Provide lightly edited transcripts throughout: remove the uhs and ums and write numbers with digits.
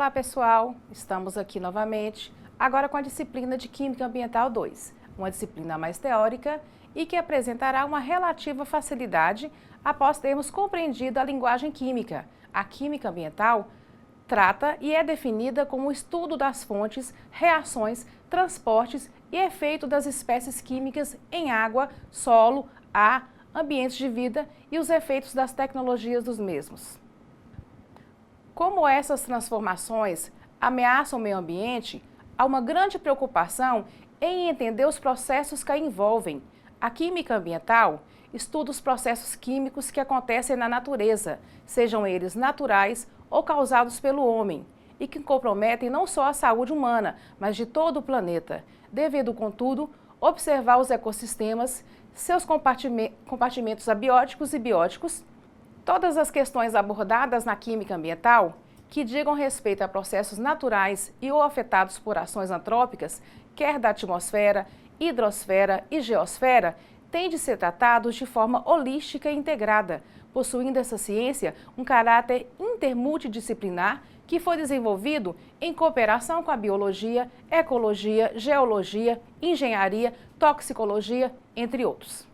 Olá pessoal, estamos aqui novamente, agora com a disciplina de Química Ambiental 2, uma disciplina mais teórica e que apresentará uma relativa facilidade após termos compreendido a linguagem química. A química ambiental trata e é definida como o estudo das fontes, reações, transportes e efeito das espécies químicas em água, solo, ar, ambientes de vida e os efeitos das tecnologias dos mesmos. Como essas transformações ameaçam o meio ambiente, há uma grande preocupação em entender os processos que a envolvem. A química ambiental estuda os processos químicos que acontecem na natureza, sejam eles naturais ou causados pelo homem, e que comprometem não só a saúde humana, mas de todo o planeta, devendo, contudo, observar os ecossistemas, seus compartimentos abióticos e bióticos. Todas as questões abordadas na química ambiental que digam respeito a processos naturais e ou afetados por ações antrópicas, quer da atmosfera, hidrosfera e geosfera, têm de ser tratados de forma holística e integrada, possuindo essa ciência um caráter intermultidisciplinar que foi desenvolvido em cooperação com a biologia, ecologia, geologia, engenharia, toxicologia, entre outros.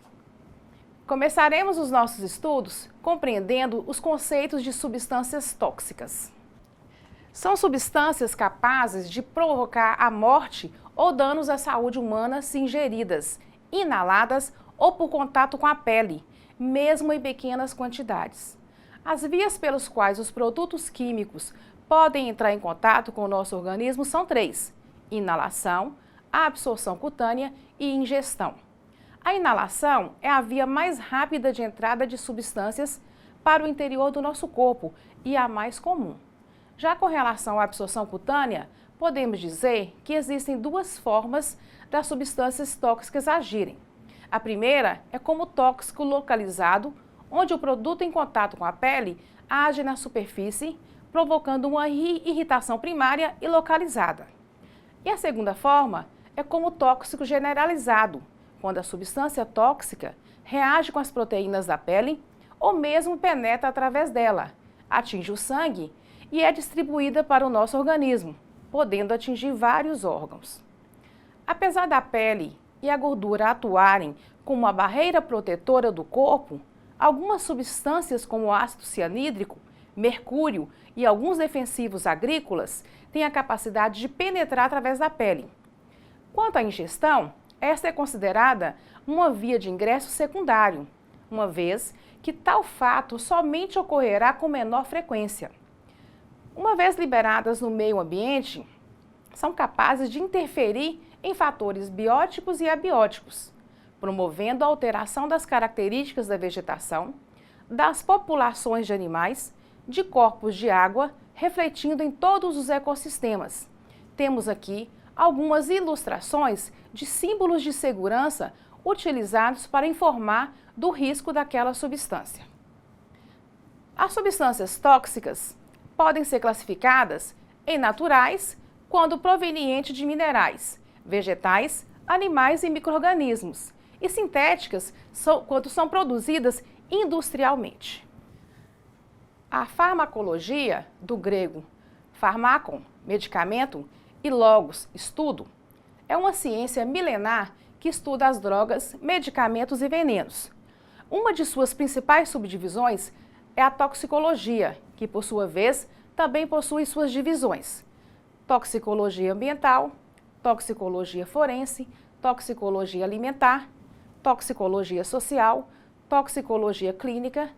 Começaremos os nossos estudos compreendendo os conceitos de substâncias tóxicas. São substâncias capazes de provocar a morte ou danos à saúde humana se ingeridas, inaladas ou por contato com a pele, mesmo em pequenas quantidades. As vias pelas quais os produtos químicos podem entrar em contato com o nosso organismo são três: inalação, absorção cutânea e ingestão. A inalação é a via mais rápida de entrada de substâncias para o interior do nosso corpo e a mais comum. Já com relação à absorção cutânea, podemos dizer que existem duas formas das substâncias tóxicas agirem. A primeira é como tóxico localizado, onde o produto em contato com a pele age na superfície, provocando uma irritação primária e localizada. E a segunda forma é como tóxico generalizado, quando a substância tóxica reage com as proteínas da pele ou mesmo penetra através dela, atinge o sangue e é distribuída para o nosso organismo, podendo atingir vários órgãos. Apesar da pele e a gordura atuarem como uma barreira protetora do corpo, algumas substâncias como o ácido cianídrico, mercúrio e alguns defensivos agrícolas têm a capacidade de penetrar através da pele. Quanto à ingestão, esta é considerada uma via de ingresso secundário, uma vez que tal fato somente ocorrerá com menor frequência. Uma vez liberadas no meio ambiente, são capazes de interferir em fatores bióticos e abióticos, promovendo a alteração das características da vegetação, das populações de animais, de corpos de água, refletindo em todos os ecossistemas. Temos aqui algumas ilustrações de símbolos de segurança utilizados para informar do risco daquela substância. As substâncias tóxicas podem ser classificadas em naturais, quando provenientes de minerais, vegetais, animais e micro-organismos, e sintéticas, quando são produzidas industrialmente. A farmacologia, do grego pharmakon, medicamento, e logos, estudo, é uma ciência milenar que estuda as drogas, medicamentos e venenos. Uma de suas principais subdivisões é a toxicologia, que por sua vez também possui suas divisões: toxicologia ambiental, toxicologia forense, toxicologia alimentar, toxicologia social, toxicologia clínica,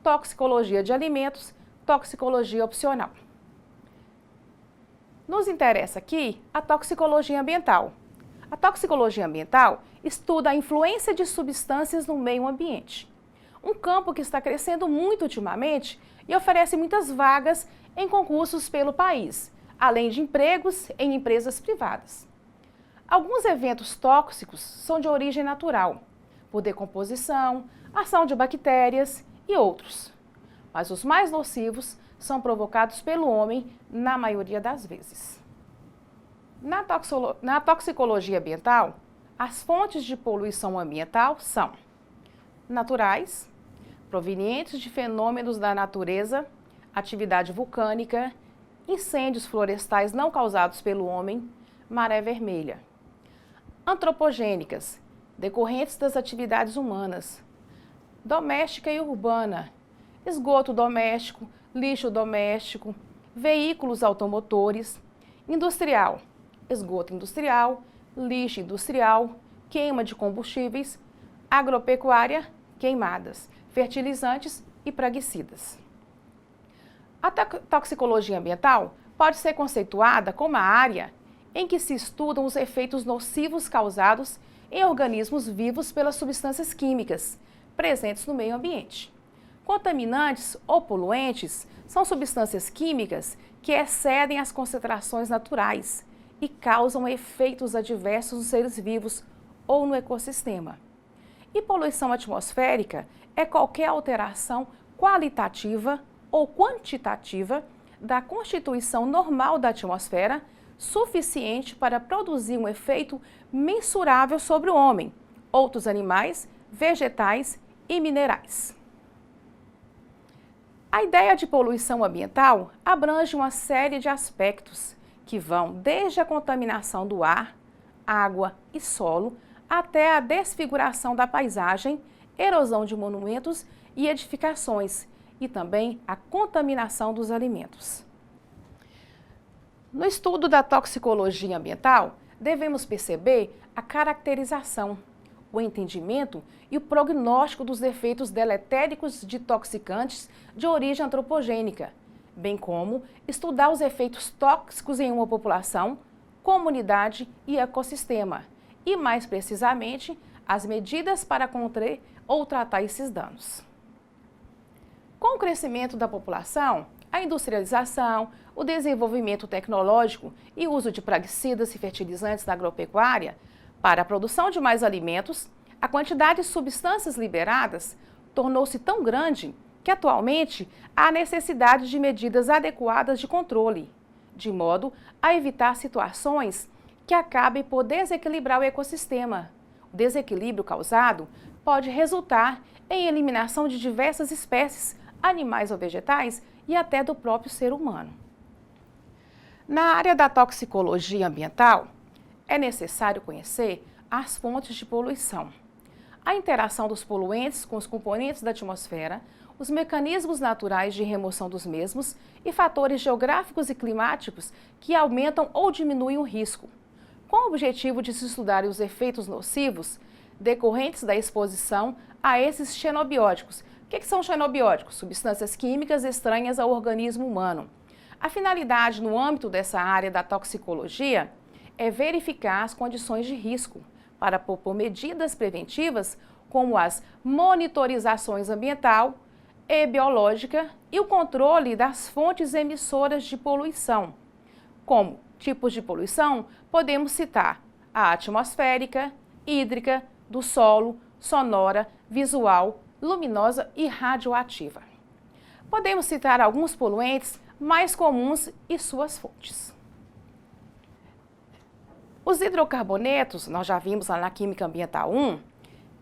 toxicologia de alimentos, toxicologia opcional. Nos interessa aqui a toxicologia ambiental. A toxicologia ambiental estuda a influência de substâncias no meio ambiente, um campo que está crescendo muito ultimamente e oferece muitas vagas em concursos pelo país, além de empregos em empresas privadas. Alguns eventos tóxicos são de origem natural, por decomposição, ação de bactérias e outros, mas os mais nocivos são provocados pelo homem na maioria das vezes. Na toxicologia ambiental, as fontes de poluição ambiental são naturais, provenientes de fenômenos da natureza, atividade vulcânica, incêndios florestais não causados pelo homem, maré vermelha. Antropogênicas, decorrentes das atividades humanas. Doméstica e urbana, esgoto doméstico, lixo doméstico, veículos automotores. Industrial, esgoto industrial, lixo industrial, queima de combustíveis. Agropecuária, queimadas, fertilizantes e praguicidas. A toxicologia ambiental pode ser conceituada como a área em que se estudam os efeitos nocivos causados em organismos vivos pelas substâncias químicas presentes no meio ambiente. Contaminantes ou poluentes são substâncias químicas que excedem as concentrações naturais e causam efeitos adversos nos seres vivos ou no ecossistema. E poluição atmosférica é qualquer alteração qualitativa ou quantitativa da constituição normal da atmosfera suficiente para produzir um efeito mensurável sobre o homem, outros animais, vegetais e minerais. A ideia de poluição ambiental abrange uma série de aspectos que vão desde a contaminação do ar, água e solo até a desfiguração da paisagem, erosão de monumentos e edificações e também a contaminação dos alimentos. No estudo da toxicologia ambiental, devemos perceber a caracterização, o entendimento e o prognóstico dos efeitos deletéricos de toxicantes de origem antropogênica, bem como estudar os efeitos tóxicos em uma população, comunidade e ecossistema, e mais precisamente, as medidas para conter ou tratar esses danos. Com o crescimento da população, a industrialização, o desenvolvimento tecnológico e o uso de praguicidas e fertilizantes na agropecuária, para a produção de mais alimentos, a quantidade de substâncias liberadas tornou-se tão grande que atualmente há necessidade de medidas adequadas de controle, de modo a evitar situações que acabem por desequilibrar o ecossistema. O desequilíbrio causado pode resultar em eliminação de diversas espécies, animais ou vegetais, e até do próprio ser humano. Na área da toxicologia ambiental, é necessário conhecer as fontes de poluição, a interação dos poluentes com os componentes da atmosfera, os mecanismos naturais de remoção dos mesmos e fatores geográficos e climáticos que aumentam ou diminuem o risco, com o objetivo de se estudar os efeitos nocivos decorrentes da exposição a esses xenobióticos. O que são xenobióticos? Substâncias químicas estranhas ao organismo humano. A finalidade no âmbito dessa área da toxicologia é verificar as condições de risco para propor medidas preventivas como as monitorizações ambiental e biológica e o controle das fontes emissoras de poluição. Como tipos de poluição, podemos citar a atmosférica, hídrica, do solo, sonora, visual, luminosa e radioativa. Podemos citar alguns poluentes mais comuns e suas fontes. Os hidrocarbonetos, nós já vimos lá na Química Ambiental 1,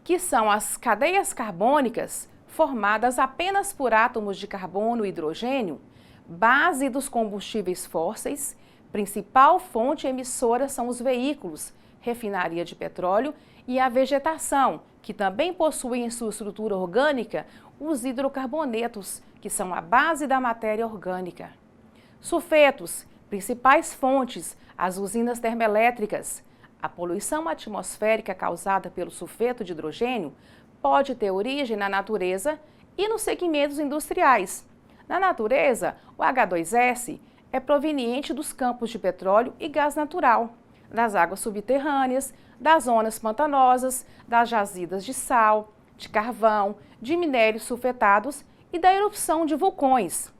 que são as cadeias carbônicas formadas apenas por átomos de carbono e hidrogênio, base dos combustíveis fósseis, principal fonte emissora são os veículos, refinaria de petróleo e a vegetação, que também possui em sua estrutura orgânica os hidrocarbonetos, que são a base da matéria orgânica. Sulfetos, principais fontes, as usinas termoelétricas. A poluição atmosférica causada pelo sulfeto de hidrogênio pode ter origem na natureza e nos segmentos industriais. Na natureza, o H2S é proveniente dos campos de petróleo e gás natural, das águas subterrâneas, das zonas pantanosas, das jazidas de sal, de carvão, de minérios sulfetados e da erupção de vulcões.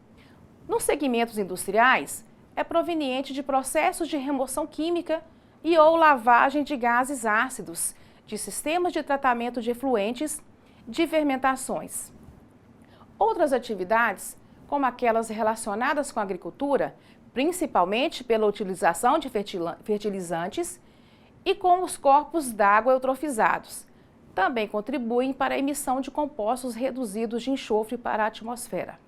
Nos segmentos industriais, é proveniente de processos de remoção química e ou lavagem de gases ácidos, de sistemas de tratamento de efluentes, de fermentações. Outras atividades, como aquelas relacionadas com a agricultura, principalmente pela utilização de fertilizantes e com os corpos d'água eutrofizados, também contribuem para a emissão de compostos reduzidos de enxofre para a atmosfera.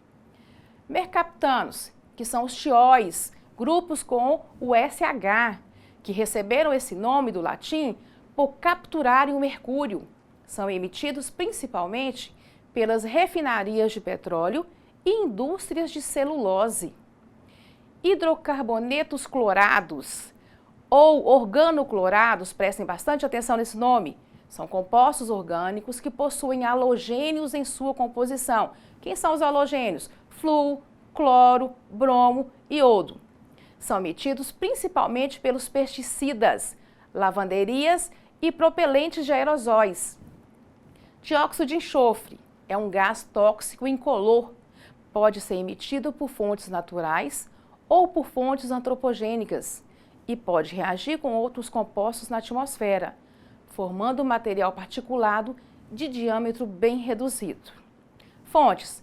Mercaptanos, que são os tióis, grupos com o SH, que receberam esse nome do latim por capturarem o mercúrio. São emitidos principalmente pelas refinarias de petróleo e indústrias de celulose. Hidrocarbonetos clorados ou organoclorados, prestem bastante atenção nesse nome, são compostos orgânicos que possuem halogênios em sua composição. Quem são os halogênios? Flúor, cloro, bromo e iodo. São emitidos principalmente pelos pesticidas, lavanderias e propelentes de aerosóis. Dióxido de enxofre é um gás tóxico incolor. Pode ser emitido por fontes naturais ou por fontes antropogênicas e pode reagir com outros compostos na atmosfera, formando material particulado de diâmetro bem reduzido. Fontes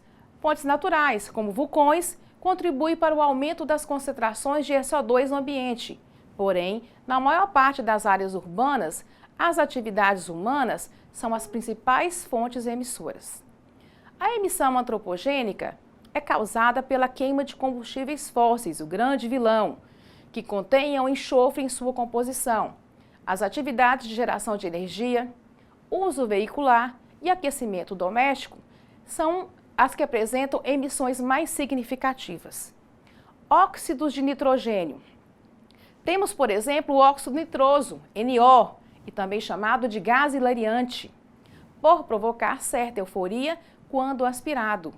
naturais, como vulcões, contribuem para o aumento das concentrações de SO2 no ambiente. Porém, na maior parte das áreas urbanas, as atividades humanas são as principais fontes emissoras. A emissão antropogênica é causada pela queima de combustíveis fósseis, o grande vilão, que contenham enxofre em sua composição. As atividades de geração de energia, uso veicular e aquecimento doméstico são as que apresentam emissões mais significativas. Óxidos de nitrogênio. Temos, por exemplo, o óxido nitroso, NO, e também chamado de gás hilariante, por provocar certa euforia quando aspirado.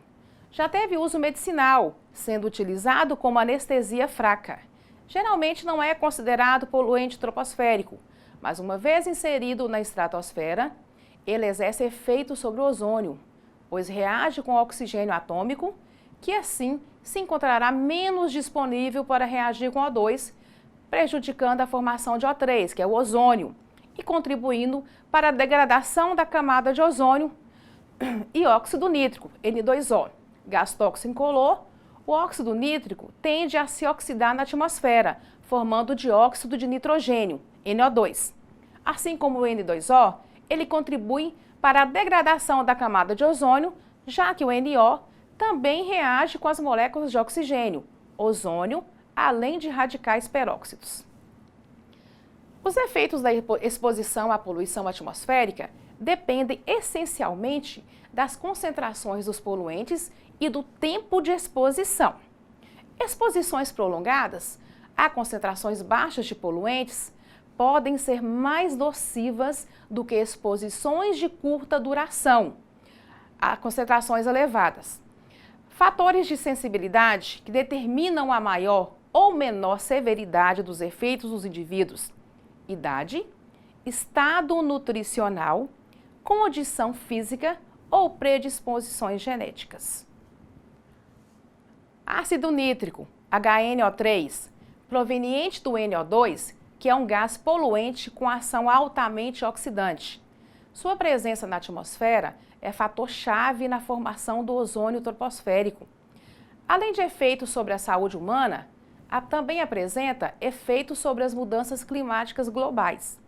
Já teve uso medicinal, sendo utilizado como anestesia fraca. Geralmente não é considerado poluente troposférico, mas uma vez inserido na estratosfera, ele exerce efeito sobre o ozônio, pois reage com o oxigênio atômico, que assim se encontrará menos disponível para reagir com O2, prejudicando a formação de O3, que é o ozônio, e contribuindo para a degradação da camada de ozônio. E óxido nítrico, N2O, gás tóxico incolor, o óxido nítrico tende a se oxidar na atmosfera, formando dióxido de nitrogênio, NO2. Assim como o N2O, ele contribui para a degradação da camada de ozônio, já que o NO também reage com as moléculas de oxigênio, ozônio, além de radicais peróxidos. Os efeitos da exposição à poluição atmosférica dependem essencialmente das concentrações dos poluentes e do tempo de exposição. Exposições prolongadas a concentrações baixas de poluentes podem ser mais nocivas do que exposições de curta duração a concentrações elevadas. Fatores de sensibilidade que determinam a maior ou menor severidade dos efeitos dos indivíduos: idade, estado nutricional, condição física ou predisposições genéticas. Ácido nítrico, HNO3, proveniente do NO2, que é um gás poluente com ação altamente oxidante. Sua presença na atmosfera é fator-chave na formação do ozônio troposférico. Além de efeitos sobre a saúde humana, também apresenta efeitos sobre as mudanças climáticas globais.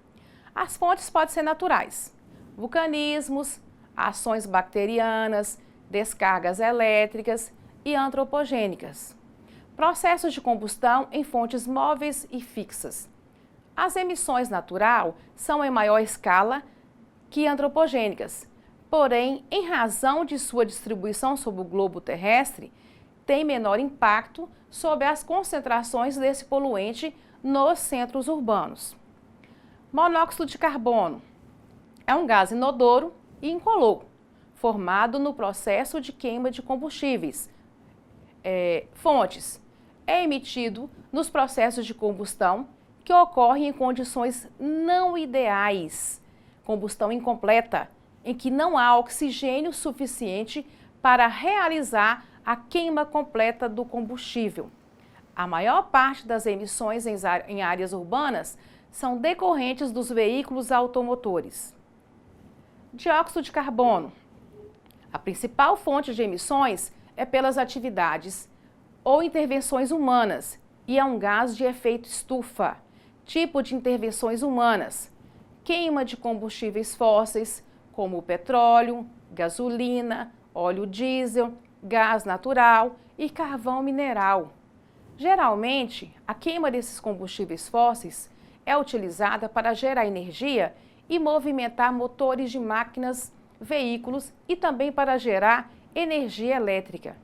As fontes podem ser naturais: vulcanismos, ações bacterianas, descargas elétricas e antropogênicas. Processos de combustão em fontes móveis e fixas. As emissões naturais são em maior escala que antropogênicas, porém, em razão de sua distribuição sobre o globo terrestre, tem menor impacto sobre as concentrações desse poluente nos centros urbanos. Monóxido de carbono é um gás inodoro e incolor, formado no processo de queima de combustíveis. Fontes: é emitido nos processos de combustão que ocorrem em condições não ideais, combustão incompleta, em que não há oxigênio suficiente para realizar a queima completa do combustível. A maior parte das emissões em áreas urbanas são decorrentes dos veículos automotores. Dióxido de carbono. A principal fonte de emissões é pelas atividades ou intervenções humanas e é um gás de efeito estufa. Tipo de intervenções humanas: queima de combustíveis fósseis, como o petróleo, gasolina, óleo diesel, gás natural e carvão mineral. Geralmente, a queima desses combustíveis fósseis é utilizada para gerar energia e movimentar motores de máquinas, veículos e também para gerar energia elétrica.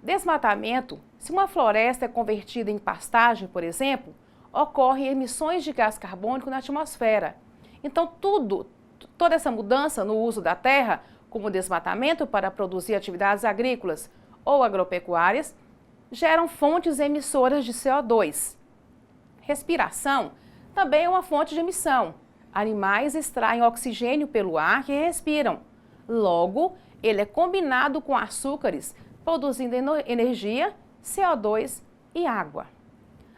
Desmatamento, se uma floresta é convertida em pastagem, por exemplo, ocorrem emissões de gás carbônico na atmosfera. Então, toda essa mudança no uso da terra, como desmatamento para produzir atividades agrícolas ou agropecuárias, geram fontes emissoras de CO2. Respiração também é uma fonte de emissão. Animais extraem oxigênio pelo ar que respiram. Logo, ele é combinado com açúcares, produzindo energia, CO2 e água.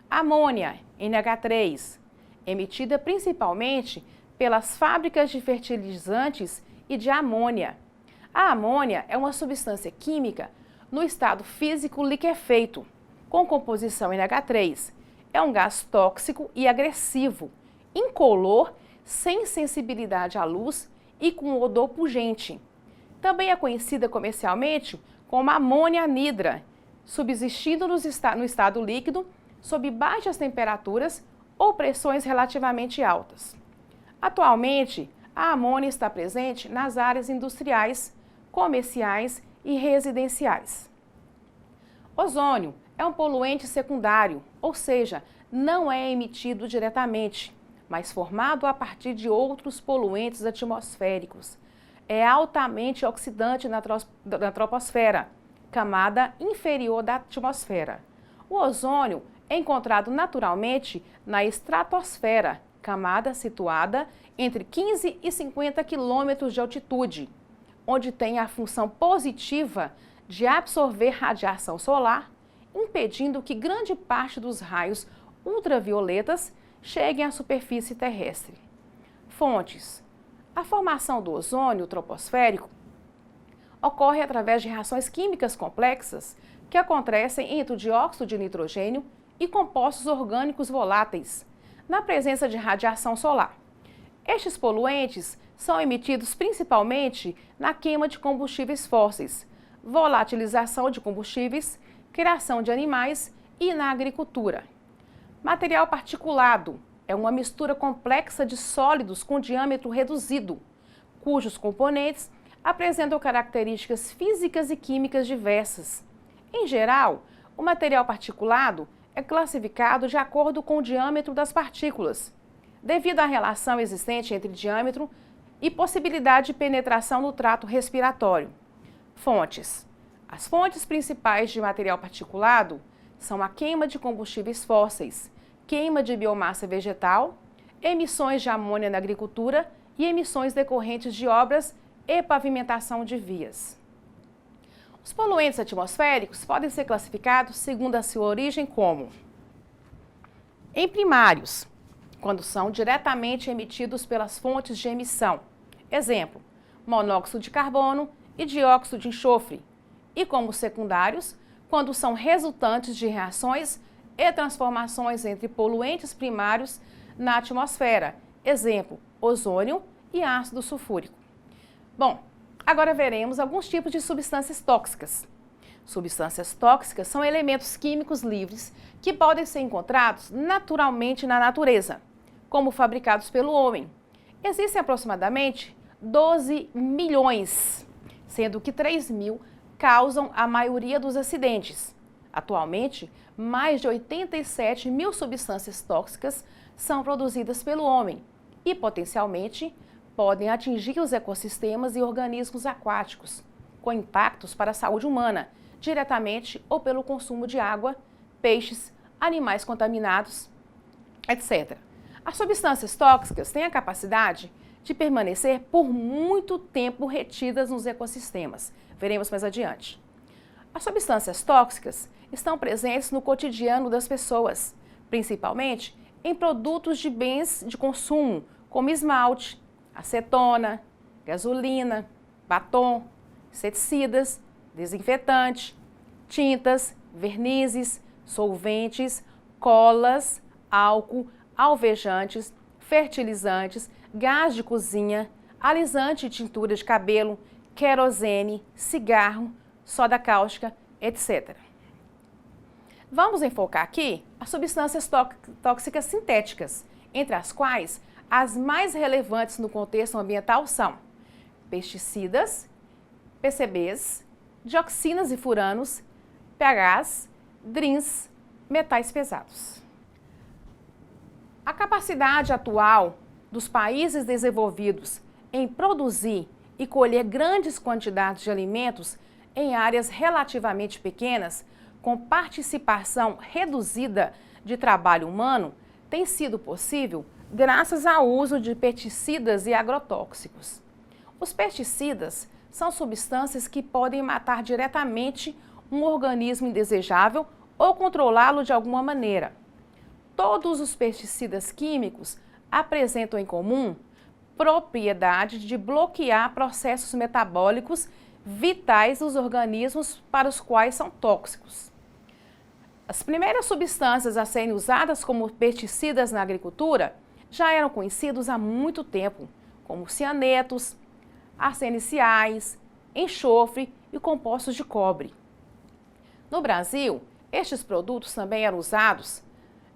Amônia, NH3, emitida principalmente pelas fábricas de fertilizantes e de amônia. A amônia é uma substância química no estado físico liquefeito, com composição NH3. É um gás tóxico e agressivo, incolor, sem sensibilidade à luz e com odor pungente. Também é conhecida comercialmente como amônia anidra, subsistindo no estado líquido sob baixas temperaturas ou pressões relativamente altas. Atualmente, a amônia está presente nas áreas industriais, comerciais e residenciais. Ozônio é um poluente secundário, ou seja, não é emitido diretamente, mas formado a partir de outros poluentes atmosféricos. É altamente oxidante na troposfera, camada inferior da atmosfera. O ozônio é encontrado naturalmente na estratosfera, camada situada entre 15 e 50 quilômetros de altitude, onde tem a função positiva de absorver radiação solar, impedindo que grande parte dos raios ultravioletas cheguem à superfície terrestre. Fontes: a formação do ozônio troposférico ocorre através de reações químicas complexas que acontecem entre o dióxido de nitrogênio e compostos orgânicos voláteis, na presença de radiação solar. Estes poluentes são emitidos principalmente na queima de combustíveis fósseis, volatilização de combustíveis, criação de animais e na agricultura. Material particulado é uma mistura complexa de sólidos com diâmetro reduzido, cujos componentes apresentam características físicas e químicas diversas. Em geral, o material particulado é classificado de acordo com o diâmetro das partículas, devido à relação existente entre diâmetro e possibilidade de penetração no trato respiratório. Fontes: as fontes principais de material particulado são a queima de combustíveis fósseis, queima de biomassa vegetal, emissões de amônia na agricultura e emissões decorrentes de obras e pavimentação de vias. Os poluentes atmosféricos podem ser classificados segundo a sua origem como: em primários, quando são diretamente emitidos pelas fontes de emissão, exemplo, monóxido de carbono e dióxido de enxofre, e como secundários, quando são resultantes de reações e transformações entre poluentes primários na atmosfera, exemplo, ozônio e ácido sulfúrico. Bom, agora veremos alguns tipos de substâncias tóxicas. Substâncias tóxicas são elementos químicos livres que podem ser encontrados naturalmente na natureza, como fabricados pelo homem. Existem aproximadamente 12 milhões, sendo que 3 mil causam a maioria dos acidentes. Atualmente, mais de 87 mil substâncias tóxicas são produzidas pelo homem e, potencialmente, podem atingir os ecossistemas e organismos aquáticos, com impactos para a saúde humana, diretamente ou pelo consumo de água, peixes, animais contaminados, etc. As substâncias tóxicas têm a capacidade de permanecer por muito tempo retidas nos ecossistemas. Veremos mais adiante. As substâncias tóxicas estão presentes no cotidiano das pessoas, principalmente em produtos de bens de consumo, como esmalte, acetona, gasolina, batom, inseticidas, desinfetante, tintas, vernizes, solventes, colas, álcool, alvejantes, fertilizantes, gás de cozinha, alisante e tintura de cabelo, querosene, cigarro, soda cáustica, etc. Vamos enfocar aqui as substâncias tóxicas sintéticas, entre as quais as mais relevantes no contexto ambiental são pesticidas, PCBs, dioxinas e furanos, pHs, DRINs, metais pesados. A capacidade atual dos países desenvolvidos em produzir e colher grandes quantidades de alimentos em áreas relativamente pequenas, com participação reduzida de trabalho humano, tem sido possível graças ao uso de pesticidas e agrotóxicos. Os pesticidas são substâncias que podem matar diretamente um organismo indesejável ou controlá-lo de alguma maneira. Todos os pesticidas químicos apresentam em comum propriedade de bloquear processos metabólicos vitais dos organismos para os quais são tóxicos. As primeiras substâncias a serem usadas como pesticidas na agricultura já eram conhecidos há muito tempo, como cianetos, arseniciais, enxofre e compostos de cobre. No Brasil, estes produtos também eram usados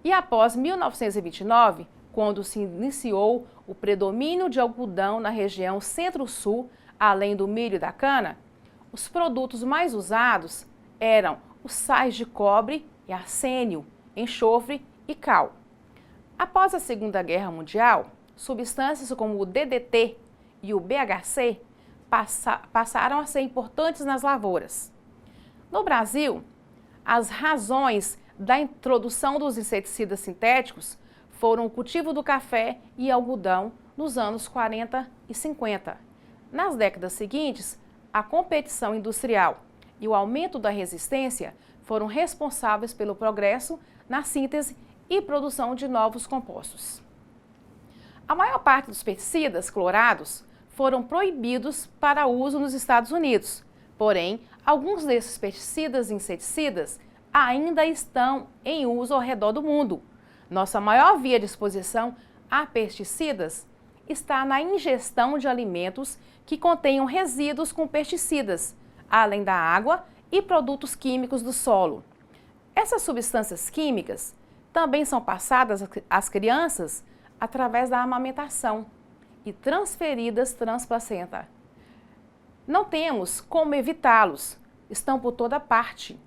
e após 1929, quando se iniciou o predomínio de algodão na região centro-sul, além do milho e da cana, os produtos mais usados eram os sais de cobre e arsênio, enxofre e cal. Após a Segunda Guerra Mundial, substâncias como o DDT e o BHC passaram a ser importantes nas lavouras. No Brasil, as razões da introdução dos inseticidas sintéticos foram o cultivo do café e algodão nos anos 40 e 50. Nas décadas seguintes, a competição industrial e o aumento da resistência foram responsáveis pelo progresso na síntese e produção de novos compostos. A maior parte dos pesticidas clorados foram proibidos para uso nos Estados Unidos, porém, alguns desses pesticidas e inseticidas ainda estão em uso ao redor do mundo. Nossa maior via de exposição a pesticidas está na ingestão de alimentos que contenham resíduos com pesticidas, além da água e produtos químicos do solo. Essas substâncias químicas também são passadas às crianças através da amamentação e transferidas transplacenta. Não temos como evitá-los, estão por toda parte.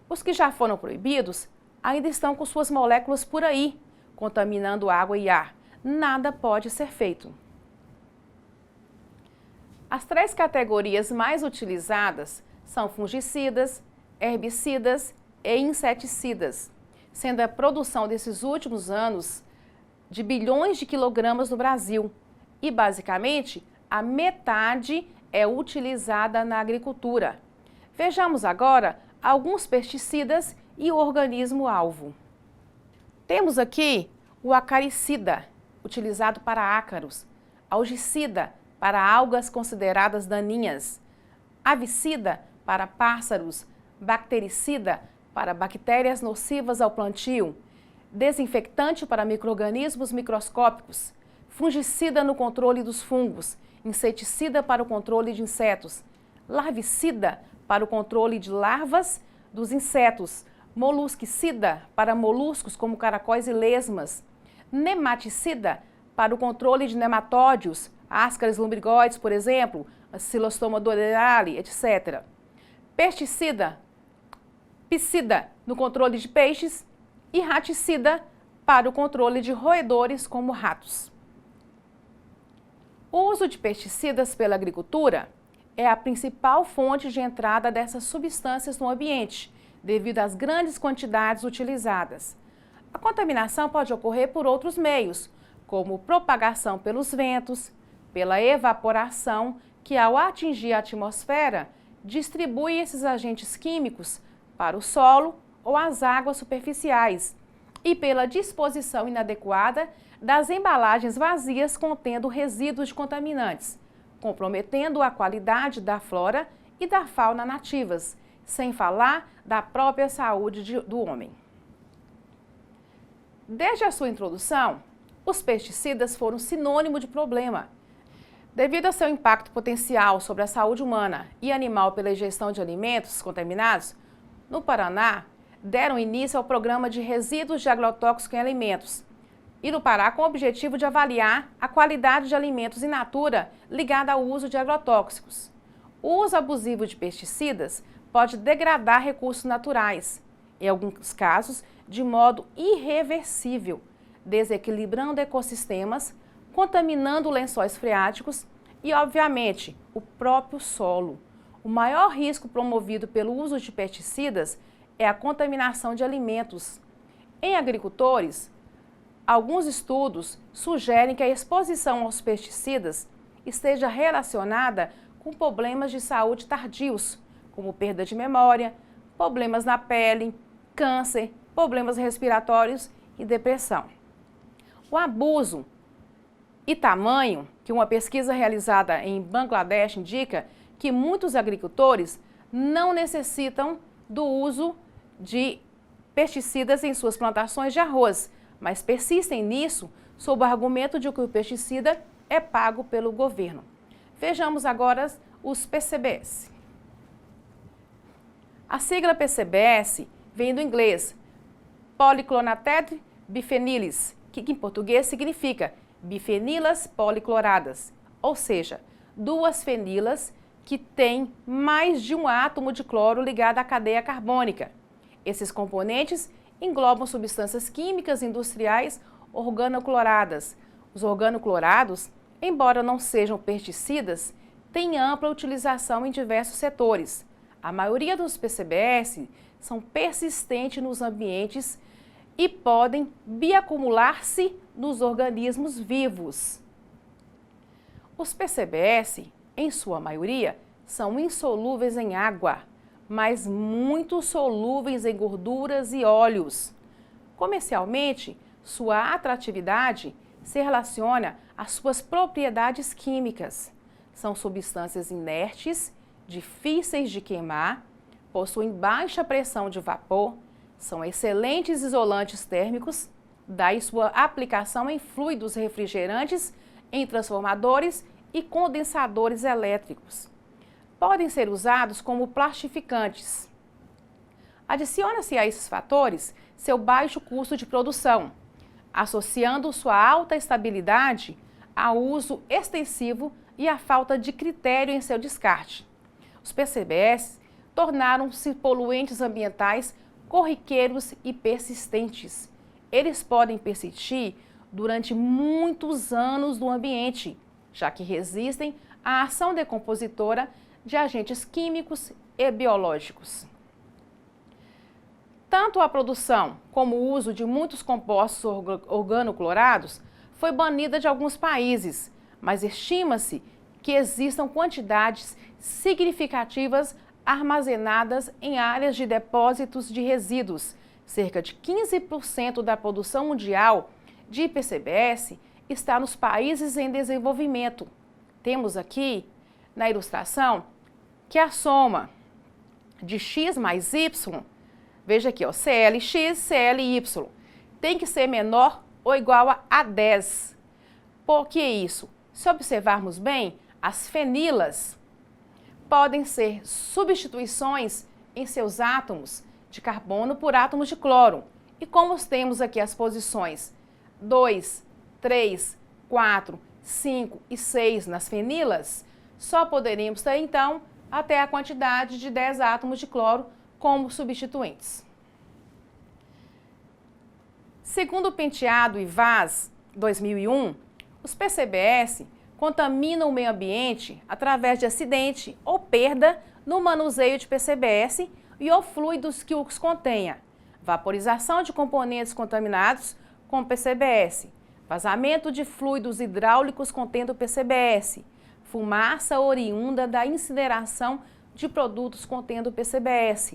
Os que já foram proibidos ainda estão com suas moléculas por aí, contaminando água e ar. Nada pode ser feito. As três categorias mais utilizadas são fungicidas, herbicidas e inseticidas, sendo a produção desses últimos anos de bilhões de quilogramas no Brasil e, basicamente, a metade é utilizada na agricultura. Vejamos agora alguns pesticidas e o organismo-alvo. Temos aqui o acaricida, utilizado para ácaros, algicida, para algas consideradas daninhas, avicida, para pássaros, bactericida, para bactérias nocivas ao plantio, desinfectante para micro-organismos microscópicos, fungicida no controle dos fungos, inseticida para o controle de insetos, larvicida para o controle de larvas dos insetos, molusquicida para moluscos como caracóis e lesmas, nematicida para o controle de nematódios, ascaris lumbrigoides, por exemplo, Xylostoma dorale, etc. Pesticida, piscida no controle de peixes e raticida para o controle de roedores como ratos. O uso de pesticidas pela agricultura é a principal fonte de entrada dessas substâncias no ambiente, devido às grandes quantidades utilizadas. A contaminação pode ocorrer por outros meios, como propagação pelos ventos, pela evaporação, que ao atingir a atmosfera, distribui esses agentes químicos para o solo ou as águas superficiais, e pela disposição inadequada das embalagens vazias contendo resíduos de contaminantes, comprometendo a qualidade da flora e da fauna nativas, sem falar da própria saúde do homem. Desde a sua introdução, os pesticidas foram sinônimo de problema. Devido ao seu impacto potencial sobre a saúde humana e animal pela ingestão de alimentos contaminados, no Paraná, deram início ao programa de resíduos de agrotóxicos em alimentos, e no Pará com o objetivo de avaliar a qualidade de alimentos in natura ligada ao uso de agrotóxicos. O uso abusivo de pesticidas pode degradar recursos naturais, em alguns casos de modo irreversível, desequilibrando ecossistemas, contaminando lençóis freáticos e, obviamente, o próprio solo. O maior risco promovido pelo uso de pesticidas é a contaminação de alimentos. Em agricultores, alguns estudos sugerem que a exposição aos pesticidas esteja relacionada com problemas de saúde tardios, como perda de memória, problemas na pele, câncer, problemas respiratórios e depressão. O abuso e tamanho, que uma pesquisa realizada em Bangladesh indica que muitos agricultores não necessitam do uso de pesticidas em suas plantações de arroz, mas persistem nisso sob o argumento de que o pesticida é pago pelo governo. Vejamos agora os PCBs. A sigla PCBs vem do inglês Polychlorinated Biphenyls, que em português significa bifenilas policloradas, ou seja, duas fenilas que têm mais de um átomo de cloro ligado à cadeia carbônica. Esses componentes englobam substâncias químicas industriais organocloradas. Os organoclorados, embora não sejam pesticidas, têm ampla utilização em diversos setores. A maioria dos PCBs são persistentes nos ambientes e podem bioacumular-se nos organismos vivos. Os PCBs, em sua maioria, são insolúveis em água, mas muito solúveis em gorduras e óleos. Comercialmente, sua atratividade se relaciona às suas propriedades químicas. São substâncias inertes, difíceis de queimar, possuem baixa pressão de vapor, são excelentes isolantes térmicos, daí sua aplicação em fluidos refrigerantes, em transformadores e condensadores elétricos. Podem ser usados como plastificantes. Adiciona-se a esses fatores seu baixo custo de produção, associando sua alta estabilidade ao uso extensivo e à falta de critério em seu descarte. Os PCBs tornaram-se poluentes ambientais corriqueiros e persistentes. Eles podem persistir durante muitos anos no ambiente, já que resistem à ação decompositora de agentes químicos e biológicos. Tanto a produção como o uso de muitos compostos organoclorados foi banida de alguns países, mas estima-se que existam quantidades significativas armazenadas em áreas de depósitos de resíduos. Cerca de 15% da produção mundial de PCBs está nos países em desenvolvimento. Temos aqui, na ilustração, que a soma de X mais Y, veja aqui, ó, CLX, CLY, tem que ser menor ou igual a 10. Por que isso? Se observarmos bem, as fenilas podem ser substituições em seus átomos de carbono por átomos de cloro. E como temos aqui as posições 2, 3, 4, 5 e 6 nas fenilas, só poderíamos ter, então, até a quantidade de 10 átomos de cloro como substituintes. Segundo o Penteado e Vaz 2001, os PCBs contaminam o meio ambiente através de acidente ou perda no manuseio de PCBs e ou fluidos que os contenha, vaporização de componentes contaminados com PCBs, vazamento de fluidos hidráulicos contendo PCBs, fumaça oriunda da incineração de produtos contendo PCBs,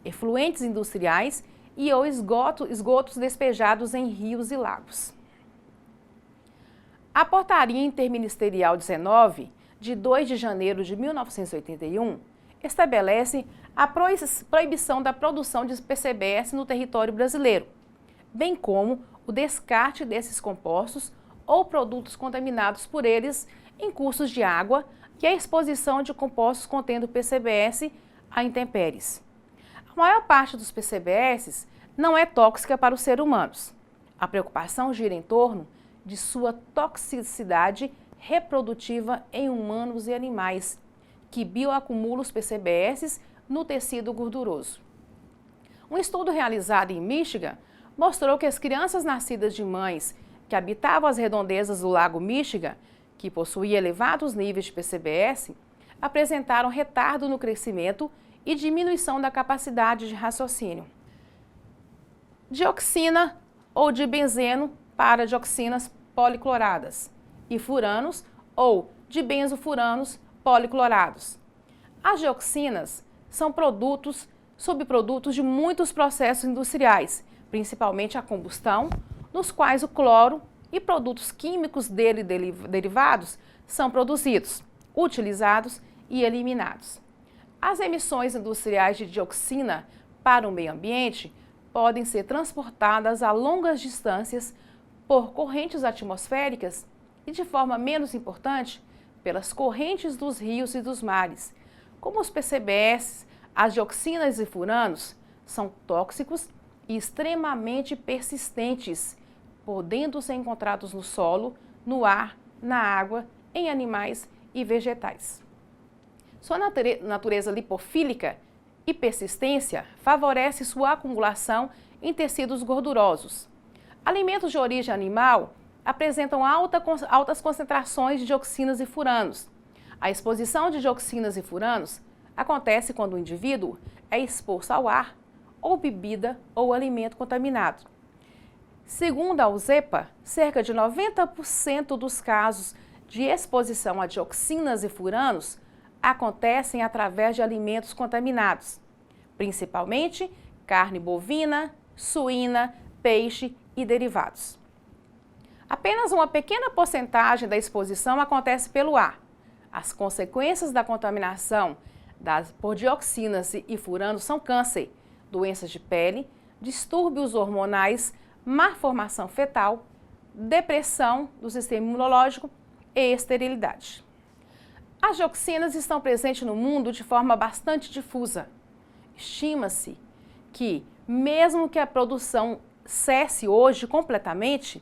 efluentes industriais e ou esgotos despejados em rios e lagos. A Portaria Interministerial 19, de 2 de janeiro de 1981, estabelece a proibição da produção de PCBs no território brasileiro, bem como o descarte desses compostos ou produtos contaminados por eles em cursos de água e a exposição de compostos contendo PCBs a intempéries. A maior parte dos PCBs não é tóxica para os seres humanos. A preocupação gira em torno de sua toxicidade reprodutiva em humanos e animais, que bioacumulam os PCBs no tecido gorduroso. Um estudo realizado em Michigan mostrou que as crianças nascidas de mães que habitavam as redondezas do lago Michigan, que possuía elevados níveis de PCBs, apresentaram retardo no crescimento e diminuição da capacidade de raciocínio. Dioxina ou dibenzeno para dioxinas policloradas e furanos ou dibenzofuranos policlorados. As dioxinas são subprodutos de muitos processos industriais, principalmente a combustão, nos quais o cloro e produtos químicos dele derivados são produzidos, utilizados e eliminados. As emissões industriais de dioxina para o meio ambiente podem ser transportadas a longas distâncias por correntes atmosféricas e, de forma menos importante, pelas correntes dos rios e dos mares. Como os PCBs, as dioxinas e furanos são tóxicos e extremamente persistentes, podendo ser encontrados no solo, no ar, na água, em animais e vegetais. Sua natureza lipofílica e persistência favorece sua acumulação em tecidos gordurosos. Alimentos de origem animal apresentam altas concentrações de dioxinas e furanos. A exposição de dioxinas e furanos acontece quando o indivíduo é exposto ao ar, ou bebida ou alimento contaminado. Segundo a USEPA, cerca de 90% dos casos de exposição a dioxinas e furanos acontecem através de alimentos contaminados, principalmente carne bovina, suína, peixe e derivados. Apenas uma pequena porcentagem da exposição acontece pelo ar. As consequências da contaminação por dioxinas e furanos são câncer, doenças de pele, distúrbios hormonais, má formação fetal, depressão do sistema imunológico e esterilidade. As dioxinas estão presentes no mundo de forma bastante difusa. Estima-se que, mesmo que a produção cesse hoje completamente,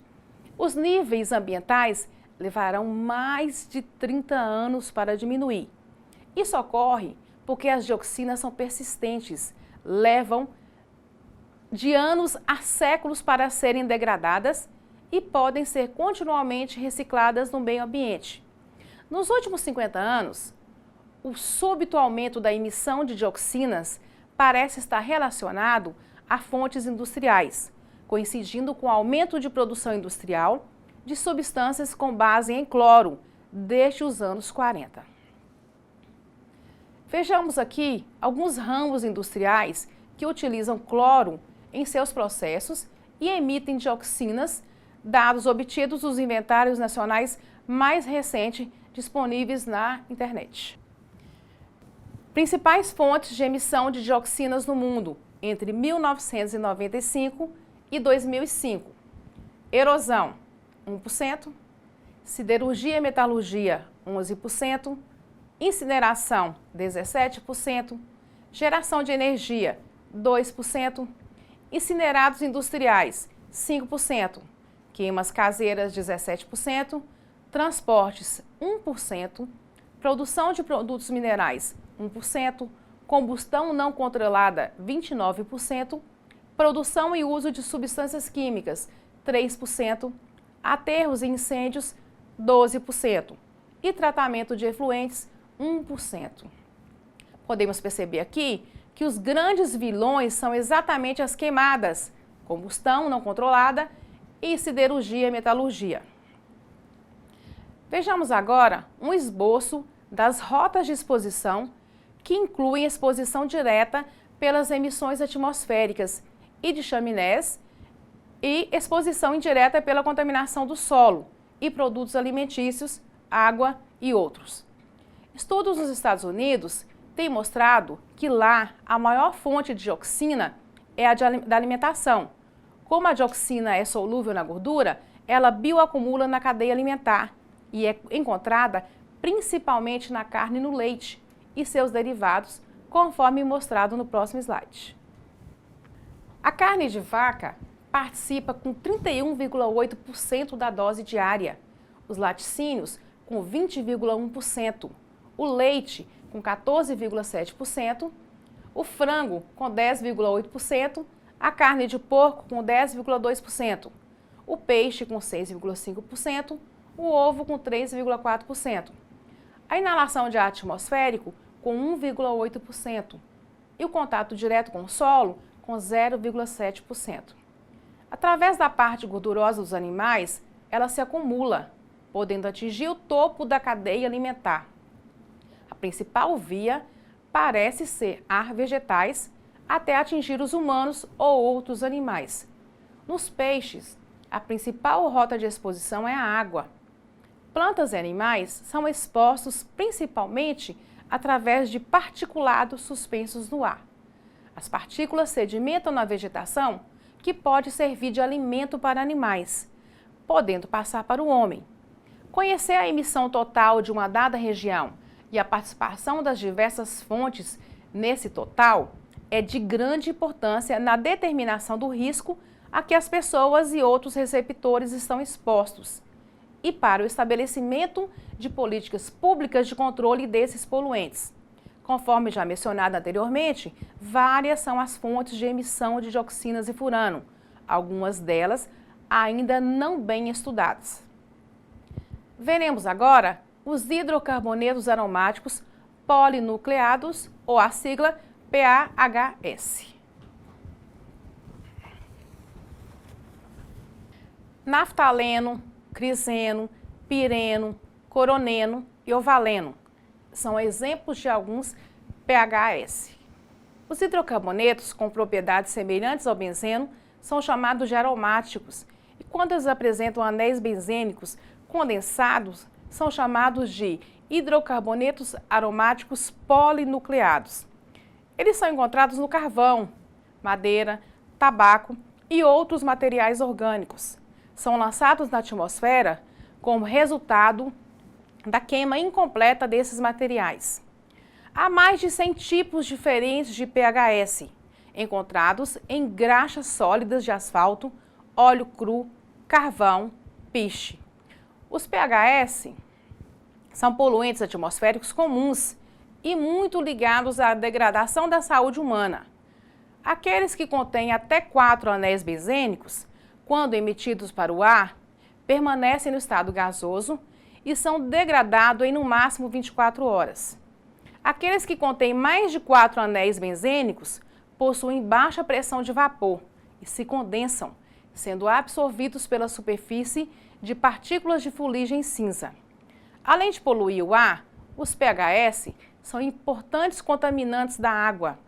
os níveis ambientais levarão mais de 30 anos para diminuir. Isso ocorre porque as dioxinas são persistentes, levam de anos a séculos para serem degradadas e podem ser continuamente recicladas no meio ambiente. Nos últimos 50 anos, o súbito aumento da emissão de dioxinas parece estar relacionado a fontes industriais, coincidindo com o aumento de produção industrial de substâncias com base em cloro desde os anos 40. Vejamos aqui alguns ramos industriais que utilizam cloro em seus processos e emitem dioxinas, dados obtidos dos inventários nacionais mais recentes disponíveis na internet. Principais fontes de emissão de dioxinas no mundo entre 1995 e 2005. Erosão, 1%. Siderurgia e metalurgia, 11%. Incineração, 17%. Geração de energia, 2%. Incinerados industriais, 5%. Queimas caseiras, 17%. Transportes, 1%. Produção de produtos minerais, 1%. Combustão não controlada, 29%. Produção e uso de substâncias químicas, 3%. Aterros e incêndios, 12%. E tratamento de efluentes, 1%. Podemos perceber aqui que os grandes vilões são exatamente as queimadas, combustão não controlada e siderurgia e metalurgia. Vejamos agora um esboço das rotas de exposição que incluem exposição direta pelas emissões atmosféricas e de chaminés e exposição indireta pela contaminação do solo e produtos alimentícios, água e outros. Estudos nos Estados Unidos têm mostrado que lá a maior fonte de dioxina é a da alimentação. Como a dioxina é solúvel na gordura, ela bioacumula na cadeia alimentar e é encontrada principalmente na carne e no leite e seus derivados, conforme mostrado no próximo slide. A carne de vaca participa com 31,8% da dose diária, os laticínios com 20,1%, o leite com 14,7%, o frango com 10,8%, a carne de porco com 10,2%, o peixe com 6,5%, o ovo com 3,4%, a inalação de ar atmosférico com 1,8% e o contato direto com o solo com 0,7%. Através da parte gordurosa dos animais, ela se acumula, podendo atingir o topo da cadeia alimentar. A principal via parece ser ar vegetais até atingir os humanos ou outros animais. Nos peixes, a principal rota de exposição é a água. Plantas e animais são expostos principalmente através de particulados suspensos no ar. As partículas sedimentam na vegetação, que pode servir de alimento para animais, podendo passar para o homem. Conhecer a emissão total de uma dada região e a participação das diversas fontes nesse total é de grande importância na determinação do risco a que as pessoas e outros receptores estão expostos e para o estabelecimento de políticas públicas de controle desses poluentes. Conforme já mencionado anteriormente, várias são as fontes de emissão de dioxinas e furano, algumas delas ainda não bem estudadas. Veremos agora os hidrocarbonetos aromáticos polinucleados, ou a sigla PAHS. Naftaleno, criseno, pireno, coroneno e ovaleno são exemplos de alguns PAHS. Os hidrocarbonetos com propriedades semelhantes ao benzeno são chamados de aromáticos e quando eles apresentam anéis benzênicos condensados, são chamados de hidrocarbonetos aromáticos polinucleados. Eles são encontrados no carvão, madeira, tabaco e outros materiais orgânicos. São lançados na atmosfera como resultado da queima incompleta desses materiais. Há mais de 100 tipos diferentes de PHS, encontrados em graxas sólidas de asfalto, óleo cru, carvão, piche. Os PHS são poluentes atmosféricos comuns e muito ligados à degradação da saúde humana. Aqueles que contêm até 4 anéis benzênicos, quando emitidos para o ar, permanecem no estado gasoso e são degradados em no máximo 24 horas. Aqueles que contêm mais de 4 anéis benzênicos possuem baixa pressão de vapor e se condensam, sendo absorvidos pela superfície de partículas de fuligem cinza. Além de poluir o ar, os PHS são importantes contaminantes da água.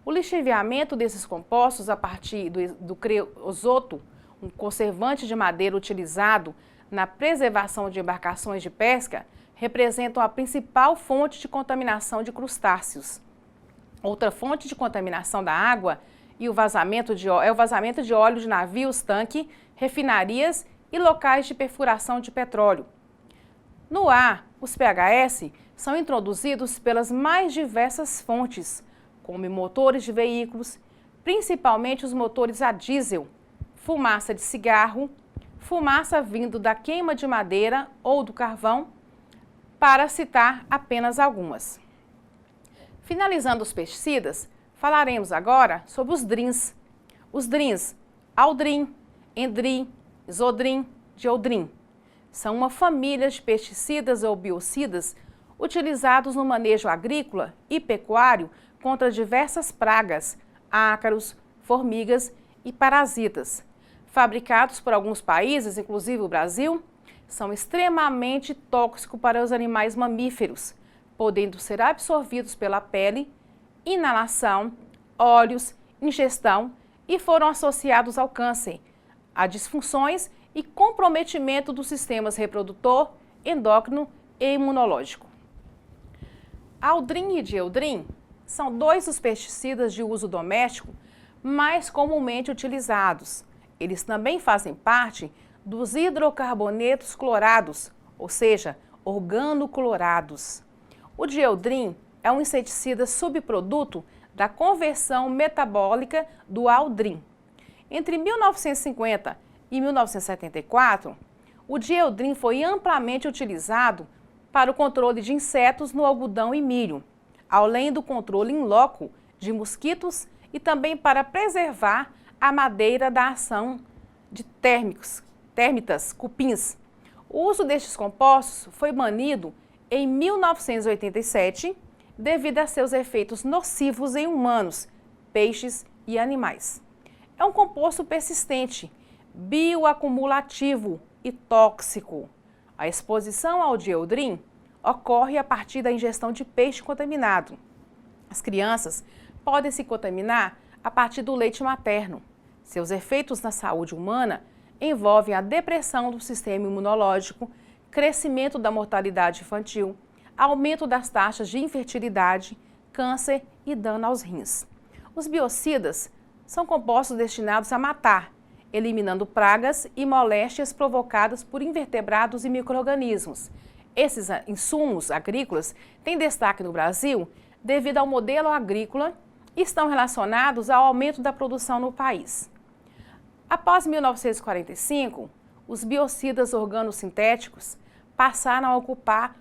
O lixiviamento desses compostos a partir do creosoto, um conservante de madeira utilizado na preservação de embarcações de pesca, representam a principal fonte de contaminação de crustáceos. Outra fonte de contaminação da água é o vazamento de óleo de navios, tanque, refinarias e locais de perfuração de petróleo. No ar, os PHS são introduzidos pelas mais diversas fontes, como motores de veículos, principalmente os motores a diesel, fumaça de cigarro, fumaça vindo da queima de madeira ou do carvão, para citar apenas algumas. Finalizando os pesticidas, falaremos agora sobre os DRINs. Os DRINs, Aldrin, Endrin, Isodrin, Dieldrin, são uma família de pesticidas ou biocidas utilizados no manejo agrícola e pecuário contra diversas pragas, ácaros, formigas e parasitas. Fabricados por alguns países, inclusive o Brasil, são extremamente tóxicos para os animais mamíferos, podendo ser absorvidos pela pele, inalação, óleos, ingestão e foram associados ao câncer, a disfunções e comprometimento dos sistemas reprodutor, endócrino e imunológico. Aldrin e Dieldrin são 2 dos pesticidas de uso doméstico mais comumente utilizados. Eles também fazem parte dos hidrocarbonetos clorados, ou seja, organoclorados. O Dieldrin é um inseticida subproduto da conversão metabólica do Aldrin. Entre 1950 e 1974, o dieldrin foi amplamente utilizado para o controle de insetos no algodão e milho, além do controle in loco de mosquitos e também para preservar a madeira da ação de termitas, cupins. O uso destes compostos foi banido em 1987 devido a seus efeitos nocivos em humanos, peixes e animais. É um composto persistente, bioacumulativo e tóxico. A exposição ao dieldrin ocorre a partir da ingestão de peixe contaminado. As crianças podem se contaminar a partir do leite materno. Seus efeitos na saúde humana envolvem a depressão do sistema imunológico, crescimento da mortalidade infantil, aumento das taxas de infertilidade, câncer e dano aos rins. Os biocidas são compostos destinados a matar, eliminando pragas e moléstias provocadas por invertebrados e micro-organismos. Esses insumos agrícolas têm destaque no Brasil devido ao modelo agrícola e estão relacionados ao aumento da produção no país. Após 1945, os biocidas organosintéticos passaram a ocupar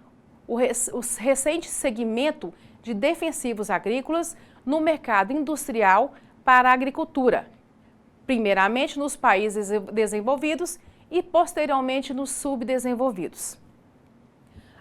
o recente segmento de defensivos agrícolas no mercado industrial para a agricultura, primeiramente nos países desenvolvidos e posteriormente nos subdesenvolvidos.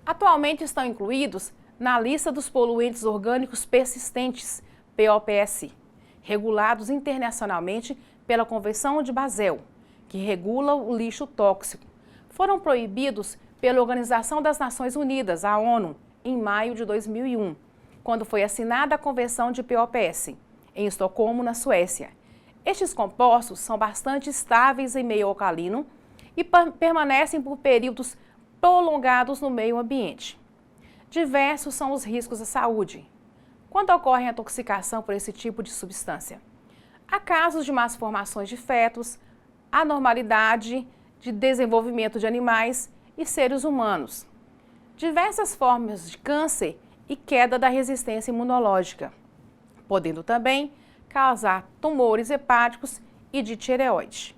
Atualmente estão incluídos na lista dos poluentes orgânicos persistentes, POPS, regulados internacionalmente pela Convenção de Basel, que regula o lixo tóxico. Foram proibidos pela Organização das Nações Unidas, a ONU, em maio de 2001, quando foi assinada a Convenção de POPS, em Estocolmo, na Suécia. Estes compostos são bastante estáveis em meio alcalino e permanecem por períodos prolongados no meio ambiente. Diversos são os riscos à saúde quando ocorre a intoxicação por esse tipo de substância. Há casos de más formações de fetos, anormalidade de desenvolvimento de animais e seres humanos, diversas formas de câncer e queda da resistência imunológica, podendo também causar tumores hepáticos e de tireoide.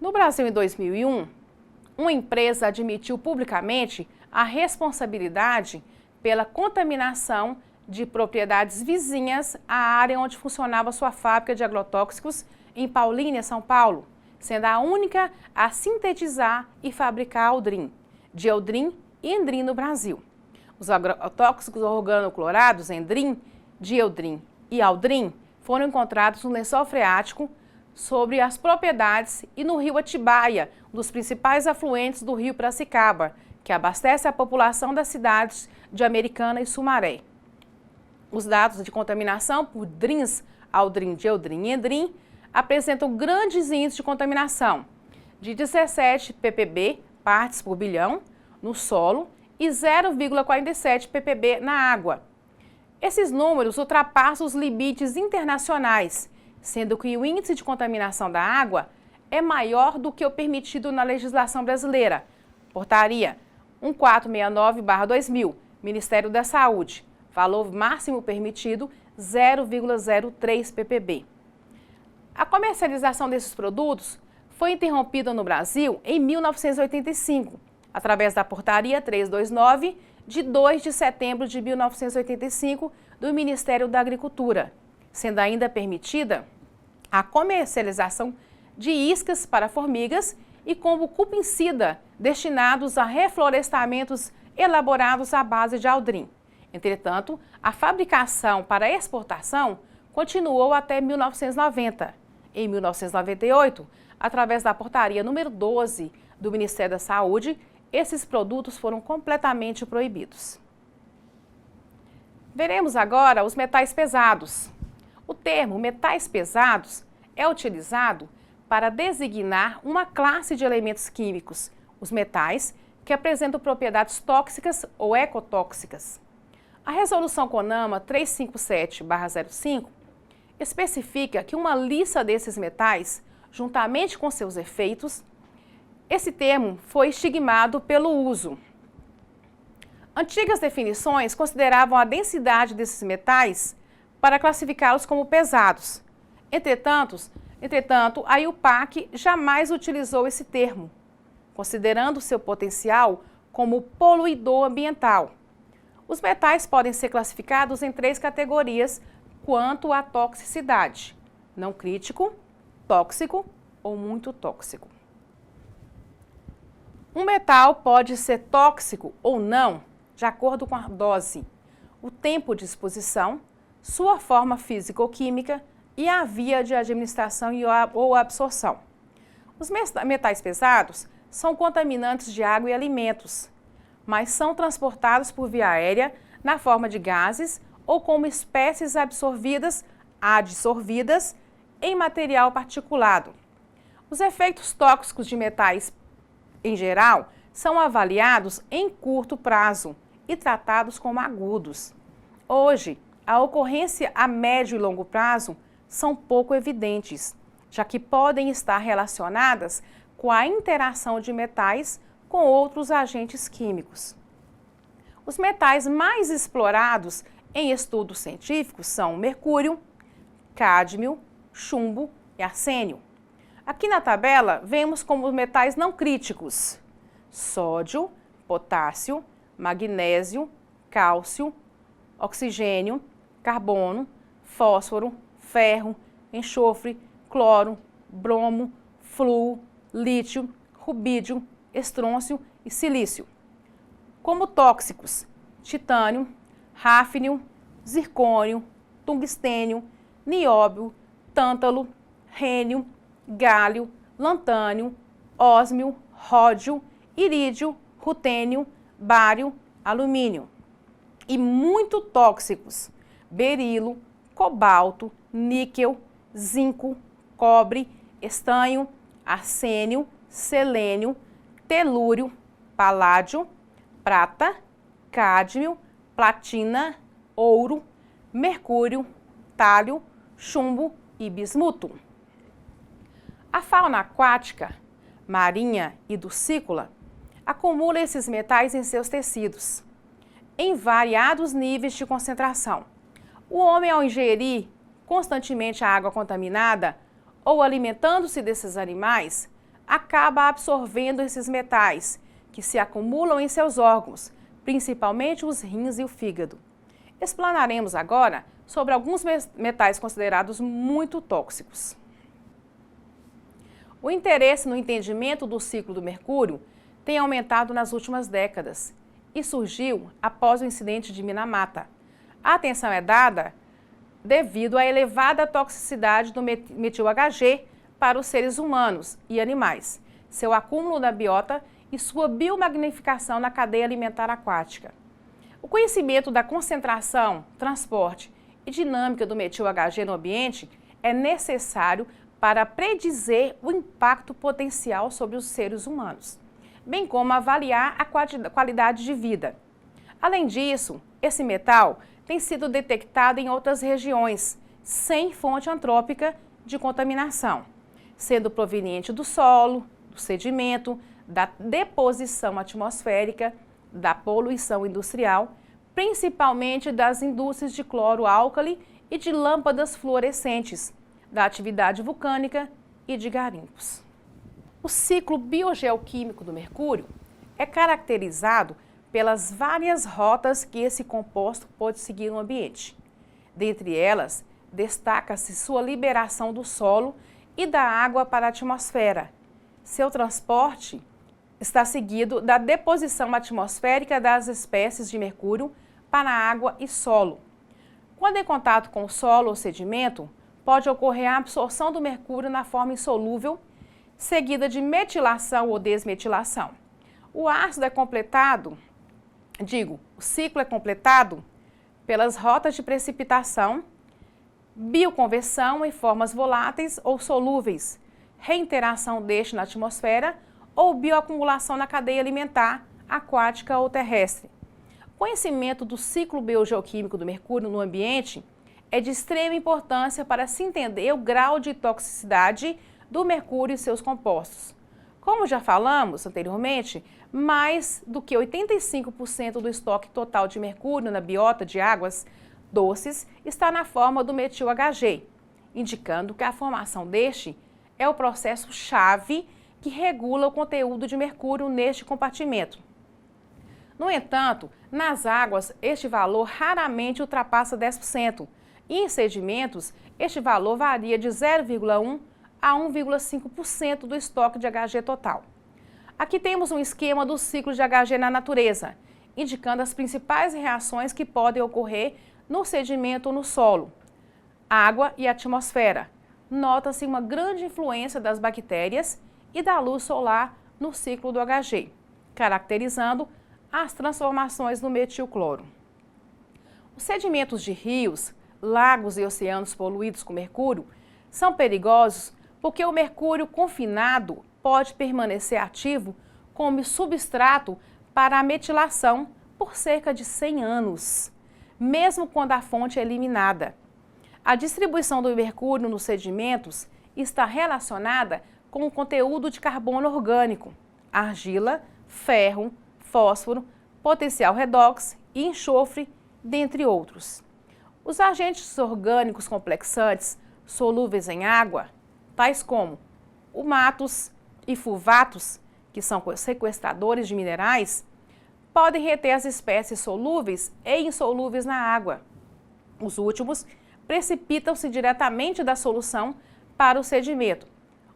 No Brasil, em 2001, uma empresa admitiu publicamente a responsabilidade pela contaminação de propriedades vizinhas à área onde funcionava sua fábrica de agrotóxicos em Paulínia, São Paulo, sendo a única a sintetizar e fabricar aldrin, dieldrin e endrin no Brasil. Os agrotóxicos organoclorados endrin, dieldrin e aldrin foram encontrados no lençol freático sobre as propriedades e no rio Atibaia, um dos principais afluentes do rio Piracicaba, que abastece a população das cidades de Americana e Sumaré. Os dados de contaminação por drins, aldrin, dieldrin e endrin apresentam grandes índices de contaminação, de 17 ppb, partes por bilhão, no solo e 0,47 ppb na água. Esses números ultrapassam os limites internacionais, sendo que o índice de contaminação da água é maior do que o permitido na legislação brasileira. Portaria 1469/2000, Ministério da Saúde, valor máximo permitido 0,03 ppb. A comercialização desses produtos foi interrompida no Brasil em 1985, através da Portaria 329, de 2 de setembro de 1985, do Ministério da Agricultura, sendo ainda permitida a comercialização de iscas para formigas e combo cupicida destinados a reflorestamentos elaborados à base de aldrin. Entretanto, a fabricação para exportação continuou até 1990. Em 1998, através da Portaria número 12 do Ministério da Saúde, esses produtos foram completamente proibidos. Veremos agora os metais pesados. O termo metais pesados é utilizado para designar uma classe de elementos químicos, os metais, que apresentam propriedades tóxicas ou ecotóxicas. A Resolução CONAMA 357/05 especifica que uma lista desses metais, juntamente com seus efeitos, esse termo foi estigmado pelo uso. Antigas definições consideravam a densidade desses metais para classificá-los como pesados. Entretanto, Entretanto, a IUPAC jamais utilizou esse termo, considerando seu potencial como poluidor ambiental. Os metais podem ser classificados em 3 categorias quanto à toxicidade: não crítico, tóxico ou muito tóxico. Um metal pode ser tóxico ou não, de acordo com a dose, o tempo de exposição, sua forma físico-química e a via de administração ou absorção. Os metais pesados são contaminantes de água e alimentos, mas são transportados por via aérea na forma de gases ou como espécies adsorvidas em material particulado. Os efeitos tóxicos de metais, em geral, são avaliados em curto prazo e tratados como agudos. Hoje, a ocorrência a médio e longo prazo são pouco evidentes, já que podem estar relacionadas com a interação de metais com outros agentes químicos. Os metais mais explorados em estudos científicos são mercúrio, cádmio, chumbo e arsênio. Aqui na tabela, vemos como metais não críticos: sódio, potássio, magnésio, cálcio, oxigênio, carbono, fósforo, ferro, enxofre, cloro, bromo, flúor, lítio, rubídio, estrôncio e silício. Como tóxicos: titânio, hafnio, zircônio, tungstênio, nióbio, tântalo, rênio, gálio, lantânio, ósmio, ródio, irídio, rutênio, bário, alumínio. E muito tóxicos: berilo, cobalto, níquel, zinco, cobre, estanho, arsênio, selênio, telúrio, paládio, prata, cádmio, platina, ouro, mercúrio, tálio, chumbo e bismuto. A fauna aquática, marinha e ducícola acumula esses metais em seus tecidos, em variados níveis de concentração. O homem, ao ingerir constantemente a água contaminada ou alimentando-se desses animais, acaba absorvendo esses metais, que se acumulam em seus órgãos, principalmente os rins e o fígado. Explanaremos agora sobre alguns metais considerados muito tóxicos. O interesse no entendimento do ciclo do mercúrio tem aumentado nas últimas décadas e surgiu após o incidente de Minamata. A atenção é dada devido à elevada toxicidade do metil-HG para os seres humanos e animais, seu acúmulo na biota e sua biomagnificação na cadeia alimentar aquática. O conhecimento da concentração, transporte e dinâmica do metil-HG no ambiente é necessário para predizer o impacto potencial sobre os seres humanos, bem como avaliar a qualidade de vida. Além disso, esse metal tem sido detectado em outras regiões, sem fonte antrópica de contaminação, sendo proveniente do solo, do sedimento, da deposição atmosférica, da poluição industrial, principalmente das indústrias de cloro-álcali e de lâmpadas fluorescentes, da atividade vulcânica e de garimpos. O ciclo biogeoquímico do mercúrio é caracterizado pelas várias rotas que esse composto pode seguir no ambiente. Dentre elas, destaca-se sua liberação do solo e da água para a atmosfera. Seu transporte está seguido da deposição atmosférica das espécies de mercúrio para a água e solo. Quando em contato com o solo ou sedimento, pode ocorrer a absorção do mercúrio na forma insolúvel, seguida de metilação ou desmetilação. O ácido é completado, o ciclo é completado pelas rotas de precipitação, bioconversão em formas voláteis ou solúveis, reinteração deste na atmosfera ou bioacumulação na cadeia alimentar, aquática ou terrestre. O conhecimento do ciclo biogeoquímico do mercúrio no ambiente é de extrema importância para se entender o grau de toxicidade do mercúrio e seus compostos. Como já falamos anteriormente, mais do que 85% do estoque total de mercúrio na biota de águas doces está na forma do metil-HG. indicando que a formação deste é o processo-chave que regula o conteúdo de mercúrio neste compartimento. No entanto, nas águas, este valor raramente ultrapassa 10%, e em sedimentos, este valor varia de 0,1% a 1,5% do estoque de Hg total. Aqui temos um esquema do ciclo de Hg na natureza, indicando as principais reações que podem ocorrer no sedimento ou no solo. Água e atmosfera. Nota-se uma grande influência das bactérias e da luz solar no ciclo do Hg, caracterizando as transformações no metilcloro. Os sedimentos de rios, lagos e oceanos poluídos com mercúrio são perigosos porque o mercúrio confinado pode permanecer ativo como substrato para a metilação por cerca de 100 anos, mesmo quando a fonte é eliminada. A distribuição do mercúrio nos sedimentos está relacionada com o conteúdo de carbono orgânico, argila, ferro, fósforo, potencial redox e enxofre, dentre outros. Os agentes orgânicos complexantes solúveis em água, tais como humatos e fulvatos, que são sequestradores de minerais, podem reter as espécies solúveis e insolúveis na água. Os últimos precipitam-se diretamente da solução para o sedimento.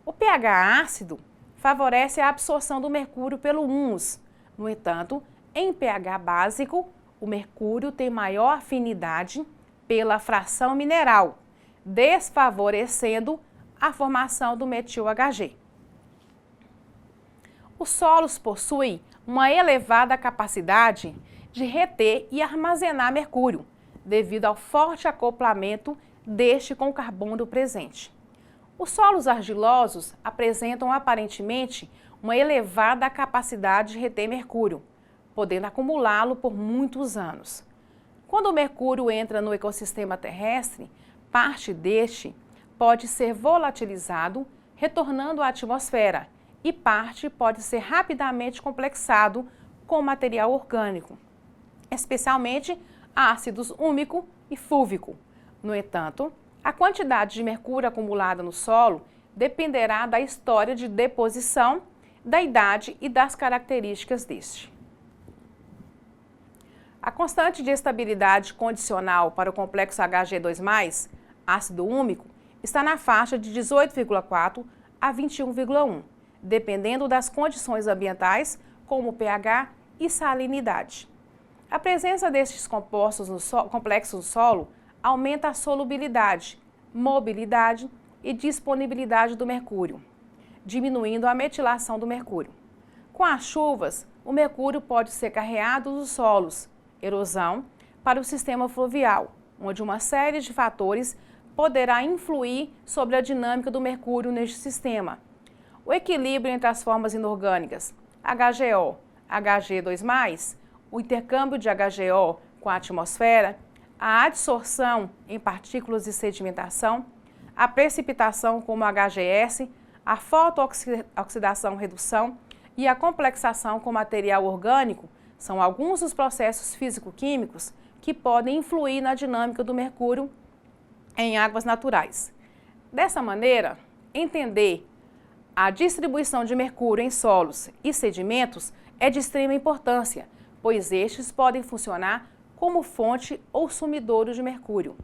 O pH ácido favorece a absorção do mercúrio pelo húmus. No entanto, em pH básico, o mercúrio tem maior afinidade pela fração mineral, desfavorecendo a formação do metil-Hg. Os solos possuem uma elevada capacidade de reter e armazenar mercúrio, devido ao forte acoplamento deste com o carbono presente. Os solos argilosos apresentam aparentemente uma elevada capacidade de reter mercúrio, podendo acumulá-lo por muitos anos. Quando o mercúrio entra no ecossistema terrestre, parte deste pode ser volatilizado, retornando à atmosfera, e parte pode ser rapidamente complexado com material orgânico, especialmente ácidos úmico e fúlvico. No entanto, a quantidade de mercúrio acumulada no solo dependerá da história de deposição, da idade e das características deste. A constante de estabilidade condicional para o complexo Hg2+, ácido úmico, está na faixa de 18,4 a 21,1, dependendo das condições ambientais, como pH e salinidade. A presença destes compostos no complexo do solo aumenta a solubilidade, mobilidade e disponibilidade do mercúrio, diminuindo a metilação do mercúrio. Com as chuvas, o mercúrio pode ser carreado dos solos, erosão, para o sistema fluvial, onde uma série de fatores poderá influir sobre a dinâmica do mercúrio neste sistema. O equilíbrio entre as formas inorgânicas, HGO, Hg2+, o intercâmbio de HGO com a atmosfera, a adsorção em partículas de sedimentação, a precipitação como HGS, a fotooxidação-redução e a complexação com material orgânico são alguns dos processos físico-químicos que podem influir na dinâmica do mercúrio em águas naturais. Dessa maneira, entender a distribuição de mercúrio em solos e sedimentos é de extrema importância, pois estes podem funcionar como fonte ou sumidouro de mercúrio.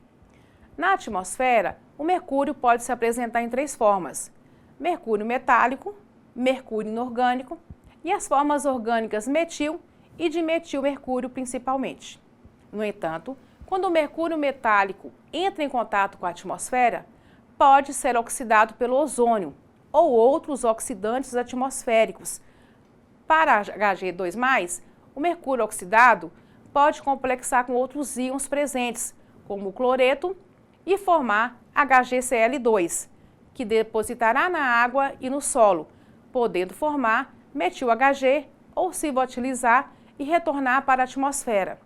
Na atmosfera, o mercúrio pode se apresentar em 3 formas: mercúrio metálico, mercúrio inorgânico e as formas orgânicas metil e dimetilmercúrio principalmente. No entanto, quando o mercúrio metálico entra em contato com a atmosfera, pode ser oxidado pelo ozônio ou outros oxidantes atmosféricos. Para Hg2+, o mercúrio oxidado pode complexar com outros íons presentes, como o cloreto, e formar HgCl2, que depositará na água e no solo, podendo formar metil-Hg ou se volatilizar e retornar para a atmosfera,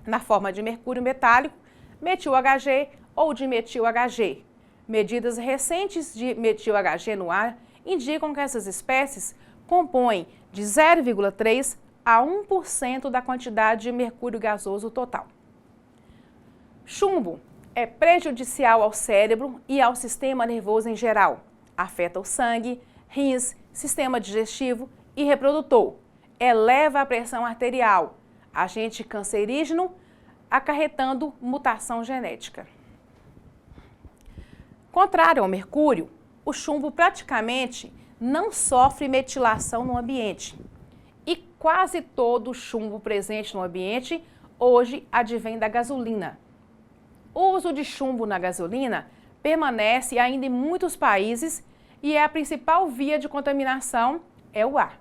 na forma de mercúrio metálico, metil-Hg ou dimetil-Hg. Medidas recentes de metil-Hg no ar indicam que essas espécies compõem de 0,3 a 1% da quantidade de mercúrio gasoso total. Chumbo É prejudicial ao cérebro e ao sistema nervoso em geral. Afeta o sangue, rins, sistema digestivo e reprodutor. Eleva a pressão arterial, agente cancerígeno, acarretando mutação genética. Contrário ao mercúrio, o chumbo praticamente não sofre metilação no ambiente. E quase todo o chumbo presente no ambiente hoje advém da gasolina. O uso de chumbo na gasolina permanece ainda em muitos países e a principal via de contaminação é o ar.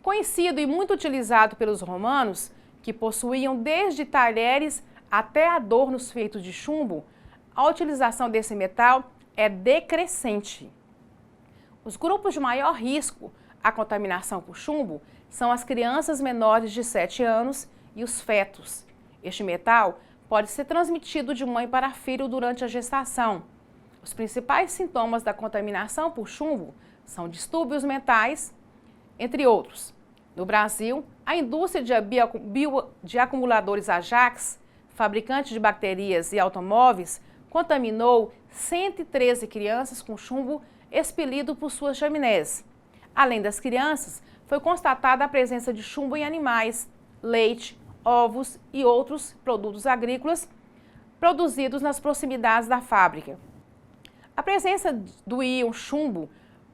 Conhecido e muito utilizado pelos romanos, que possuíam desde talheres até adornos feitos de chumbo, a utilização desse metal é decrescente. Os grupos de maior risco à contaminação por chumbo são as crianças menores de 7 anos e os fetos. Este metal pode ser transmitido de mãe para filho durante a gestação. Os principais sintomas da contaminação por chumbo são distúrbios mentais, entre outros. No Brasil, a indústria de acumuladores Ajax, fabricante de baterias e automóveis, contaminou 113 crianças com chumbo expelido por suas chaminés. Além das crianças, foi constatada a presença de chumbo em animais, leite, ovos e outros produtos agrícolas produzidos nas proximidades da fábrica. A presença do íon chumbo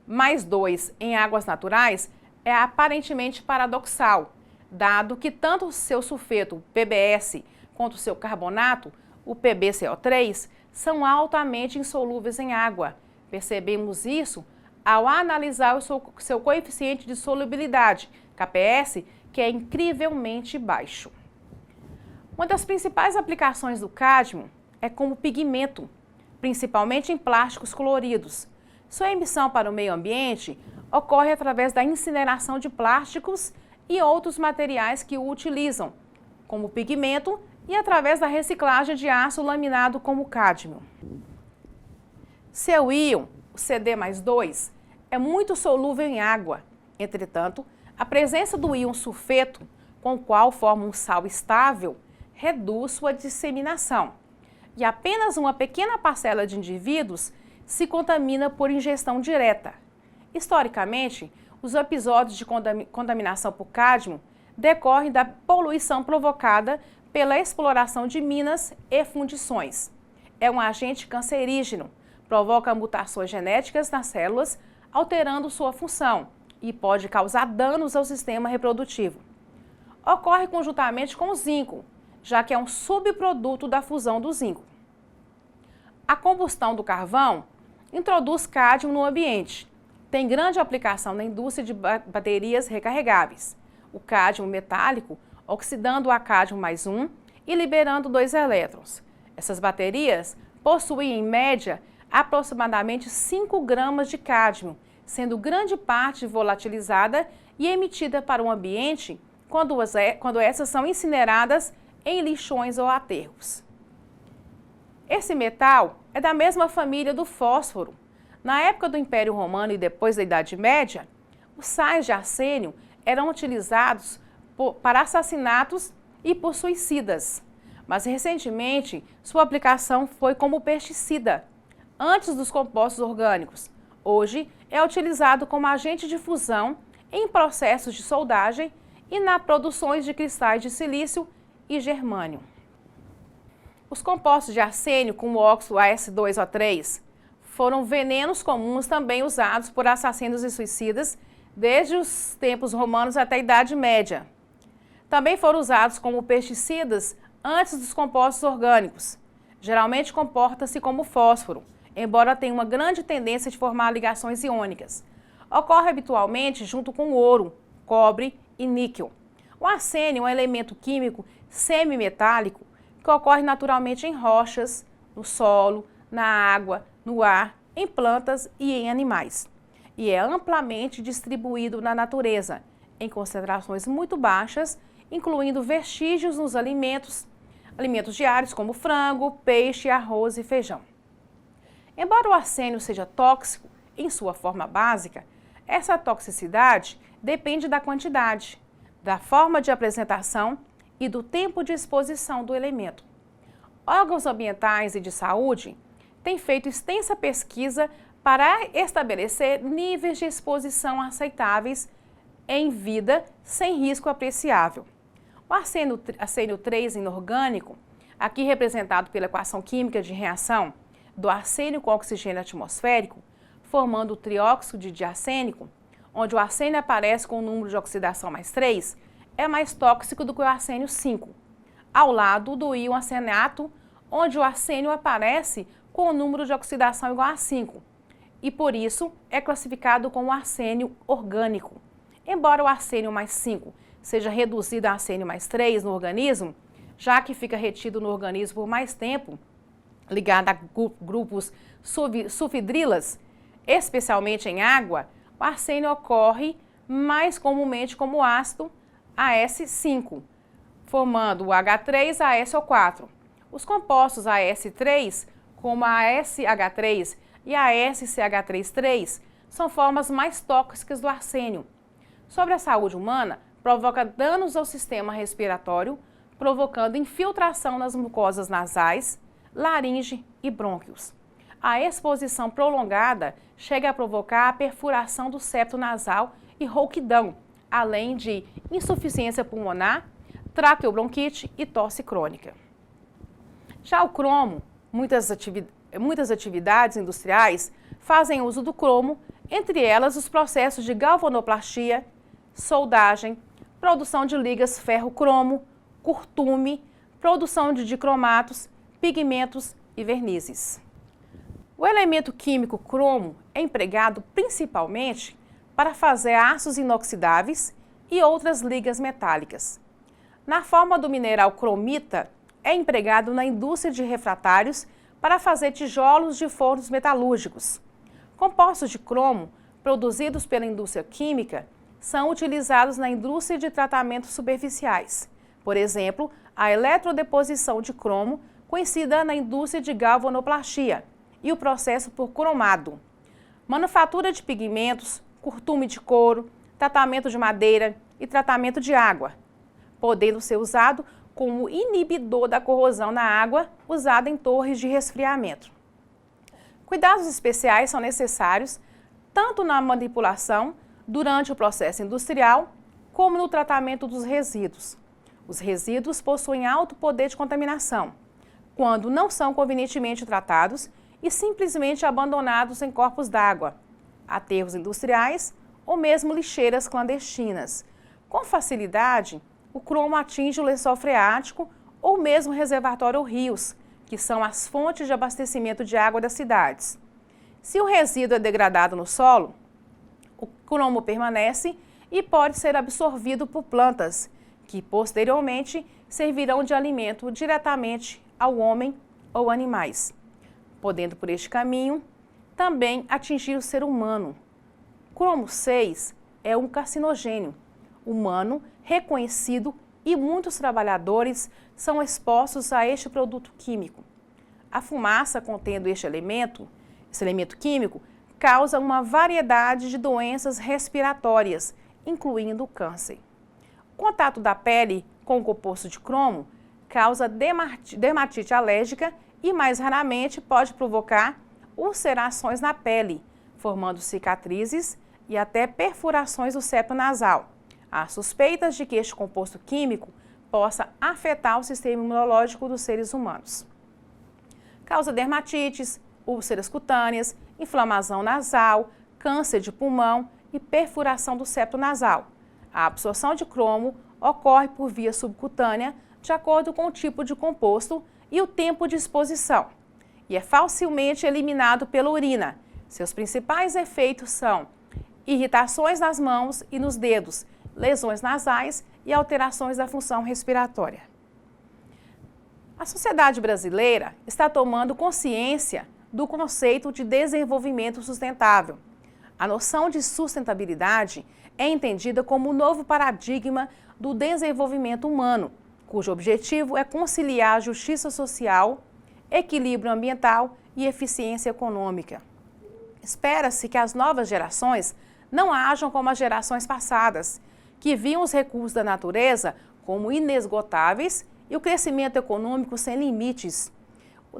mais 2 em águas naturais é aparentemente paradoxal, dado que tanto o seu sulfeto PBS quanto o seu carbonato, o PbCO3, são altamente insolúveis em água. Percebemos isso ao analisar o seu coeficiente de solubilidade, KPS, que é incrivelmente baixo. Uma das principais aplicações do cádmio é como pigmento, principalmente em plásticos coloridos. Sua emissão para o meio ambiente ocorre através da incineração de plásticos e outros materiais que o utilizam, como pigmento, e através da reciclagem de aço laminado como cádmio. Seu íon, o CD+2, é muito solúvel em água. Entretanto, a presença do íon sulfeto, com o qual forma um sal estável, reduz sua disseminação. E apenas uma pequena parcela de indivíduos se contamina por ingestão direta. Historicamente, os episódios de contaminação por cádmio decorrem da poluição provocada pela exploração de minas e fundições. É um agente cancerígeno, provoca mutações genéticas nas células, alterando sua função e pode causar danos ao sistema reprodutivo. Ocorre conjuntamente com o zinco, já que é um subproduto da fusão do zinco. A combustão do carvão introduz cádmio no ambiente. Tem grande aplicação na indústria de baterias recarregáveis. O cádmio metálico oxidando a cádmio+1 e liberando 2 elétrons. Essas baterias possuem, em média, aproximadamente 5 gramas de cádmio, sendo grande parte volatilizada e emitida para o ambiente quando essas são incineradas em lixões ou aterros. Esse metal é da mesma família do fósforo. Na época do Império Romano e depois da Idade Média, os sais de arsênio eram utilizados para assassinatos e por suicidas, mas recentemente sua aplicação foi como pesticida, antes dos compostos orgânicos. Hoje é utilizado como agente de fusão em processos de soldagem e na produções de cristais de silício e germânio. Os compostos de arsênio com o óxido As2O3 foram venenos comuns também usados por assassinos e suicidas desde os tempos romanos até a Idade Média. Também foram usados como pesticidas antes dos compostos orgânicos. Geralmente comporta-se como fósforo, embora tenha uma grande tendência de formar ligações iônicas. Ocorre habitualmente junto com ouro, cobre e níquel. O arsênio é um elemento químico semimetálico que ocorre naturalmente em rochas, no solo, na água, no ar, em plantas e em animais. E é amplamente distribuído na natureza, em concentrações muito baixas, incluindo vestígios nos alimentos diários como frango, peixe, arroz e feijão. Embora o arsênio seja tóxico em sua forma básica, essa toxicidade depende da quantidade, da forma de apresentação e do tempo de exposição do elemento. órgãos ambientais e de saúde têm feito extensa pesquisa para estabelecer níveis de exposição aceitáveis em vida sem risco apreciável. O arsênio 3 inorgânico, aqui representado pela equação química de reação do arsênio com oxigênio atmosférico, formando o trióxido de arsênico, onde o arsênio aparece com o número de oxidação mais 3, é mais tóxico do que o arsênio 5, ao lado do íon arsenato, onde o arsênio aparece com o número de oxidação igual a 5, e por isso é classificado como arsênio orgânico. Embora o arsênio mais 5 seja reduzido a arsênio mais 3 no organismo, já que fica retido no organismo por mais tempo, ligado a grupos sulfidrilas, especialmente em água, o arsênio ocorre mais comumente como ácido AS5, formando o H3ASO4. Os compostos AS3, como a ASH3 e a AsCH3,3, são formas mais tóxicas do arsênio. Sobre a saúde humana, provoca danos ao sistema respiratório, provocando infiltração nas mucosas nasais, laringe e brônquios. A exposição prolongada chega a provocar a perfuração do septo nasal e rouquidão, além de insuficiência pulmonar, traqueobronquite e tosse crônica. Já o cromo, muitas atividades industriais fazem uso do cromo, entre elas os processos de galvanoplastia, soldagem, produção de ligas ferro-cromo, curtume, produção de dicromatos, pigmentos e vernizes. O elemento químico cromo é empregado principalmente para fazer aços inoxidáveis e outras ligas metálicas. Na forma do mineral cromita, é empregado na indústria de refratários para fazer tijolos de fornos metalúrgicos. Compostos de cromo produzidos pela indústria química são utilizados na indústria de tratamentos superficiais. Por exemplo, a eletrodeposição de cromo, conhecida na indústria de galvanoplastia, e o processo por cromado. Manufatura de pigmentos, curtume de couro, tratamento de madeira e tratamento de água, podendo ser usado como inibidor da corrosão na água usada em torres de resfriamento. Cuidados especiais são necessários tanto na manipulação, durante o processo industrial, como no tratamento dos resíduos. Os resíduos possuem alto poder de contaminação, quando não são convenientemente tratados e simplesmente abandonados em corpos d'água, aterros industriais ou mesmo lixeiras clandestinas. Com facilidade, o cromo atinge o lençol freático ou mesmo reservatório ou rios, que são as fontes de abastecimento de água das cidades. Se o resíduo é degradado no solo, o cromo permanece e pode ser absorvido por plantas, que posteriormente servirão de alimento diretamente ao homem ou animais, podendo por este caminho também atingir o ser humano. Cromo 6 é um carcinogênio humano reconhecido e muitos trabalhadores são expostos a este produto químico. A fumaça contendo esse elemento químico, causa uma variedade de doenças respiratórias, incluindo o câncer. O contato da pele com o composto de cromo causa dermatite alérgica e, mais raramente, pode provocar ulcerações na pele, formando cicatrizes e até perfurações do septo nasal. Há suspeitas de que este composto químico possa afetar o sistema imunológico dos seres humanos. Causa dermatites, úlceras cutâneas, inflamação nasal, câncer de pulmão e perfuração do septo nasal. A absorção de cromo ocorre por via subcutânea, de acordo com o tipo de composto e o tempo de exposição, e é facilmente eliminado pela urina. Seus principais efeitos são irritações nas mãos e nos dedos, lesões nasais e alterações da função respiratória. A sociedade brasileira está tomando consciência do conceito de desenvolvimento sustentável. A noção de sustentabilidade é entendida como o novo paradigma do desenvolvimento humano, cujo objetivo é conciliar justiça social, equilíbrio ambiental e eficiência econômica. Espera-se que as novas gerações não ajam como as gerações passadas, que viam os recursos da natureza como inesgotáveis e o crescimento econômico sem limites. O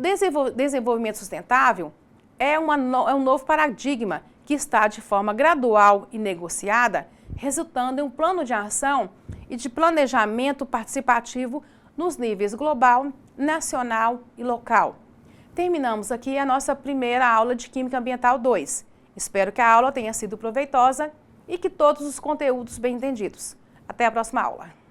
desenvolvimento sustentável é um novo paradigma que está de forma gradual e negociada, resultando em um plano de ação e de planejamento participativo nos níveis global, nacional e local. Terminamos aqui a nossa primeira aula de Química Ambiental 2. Espero que a aula tenha sido proveitosa e que todos os conteúdos bem entendidos. Até a próxima aula.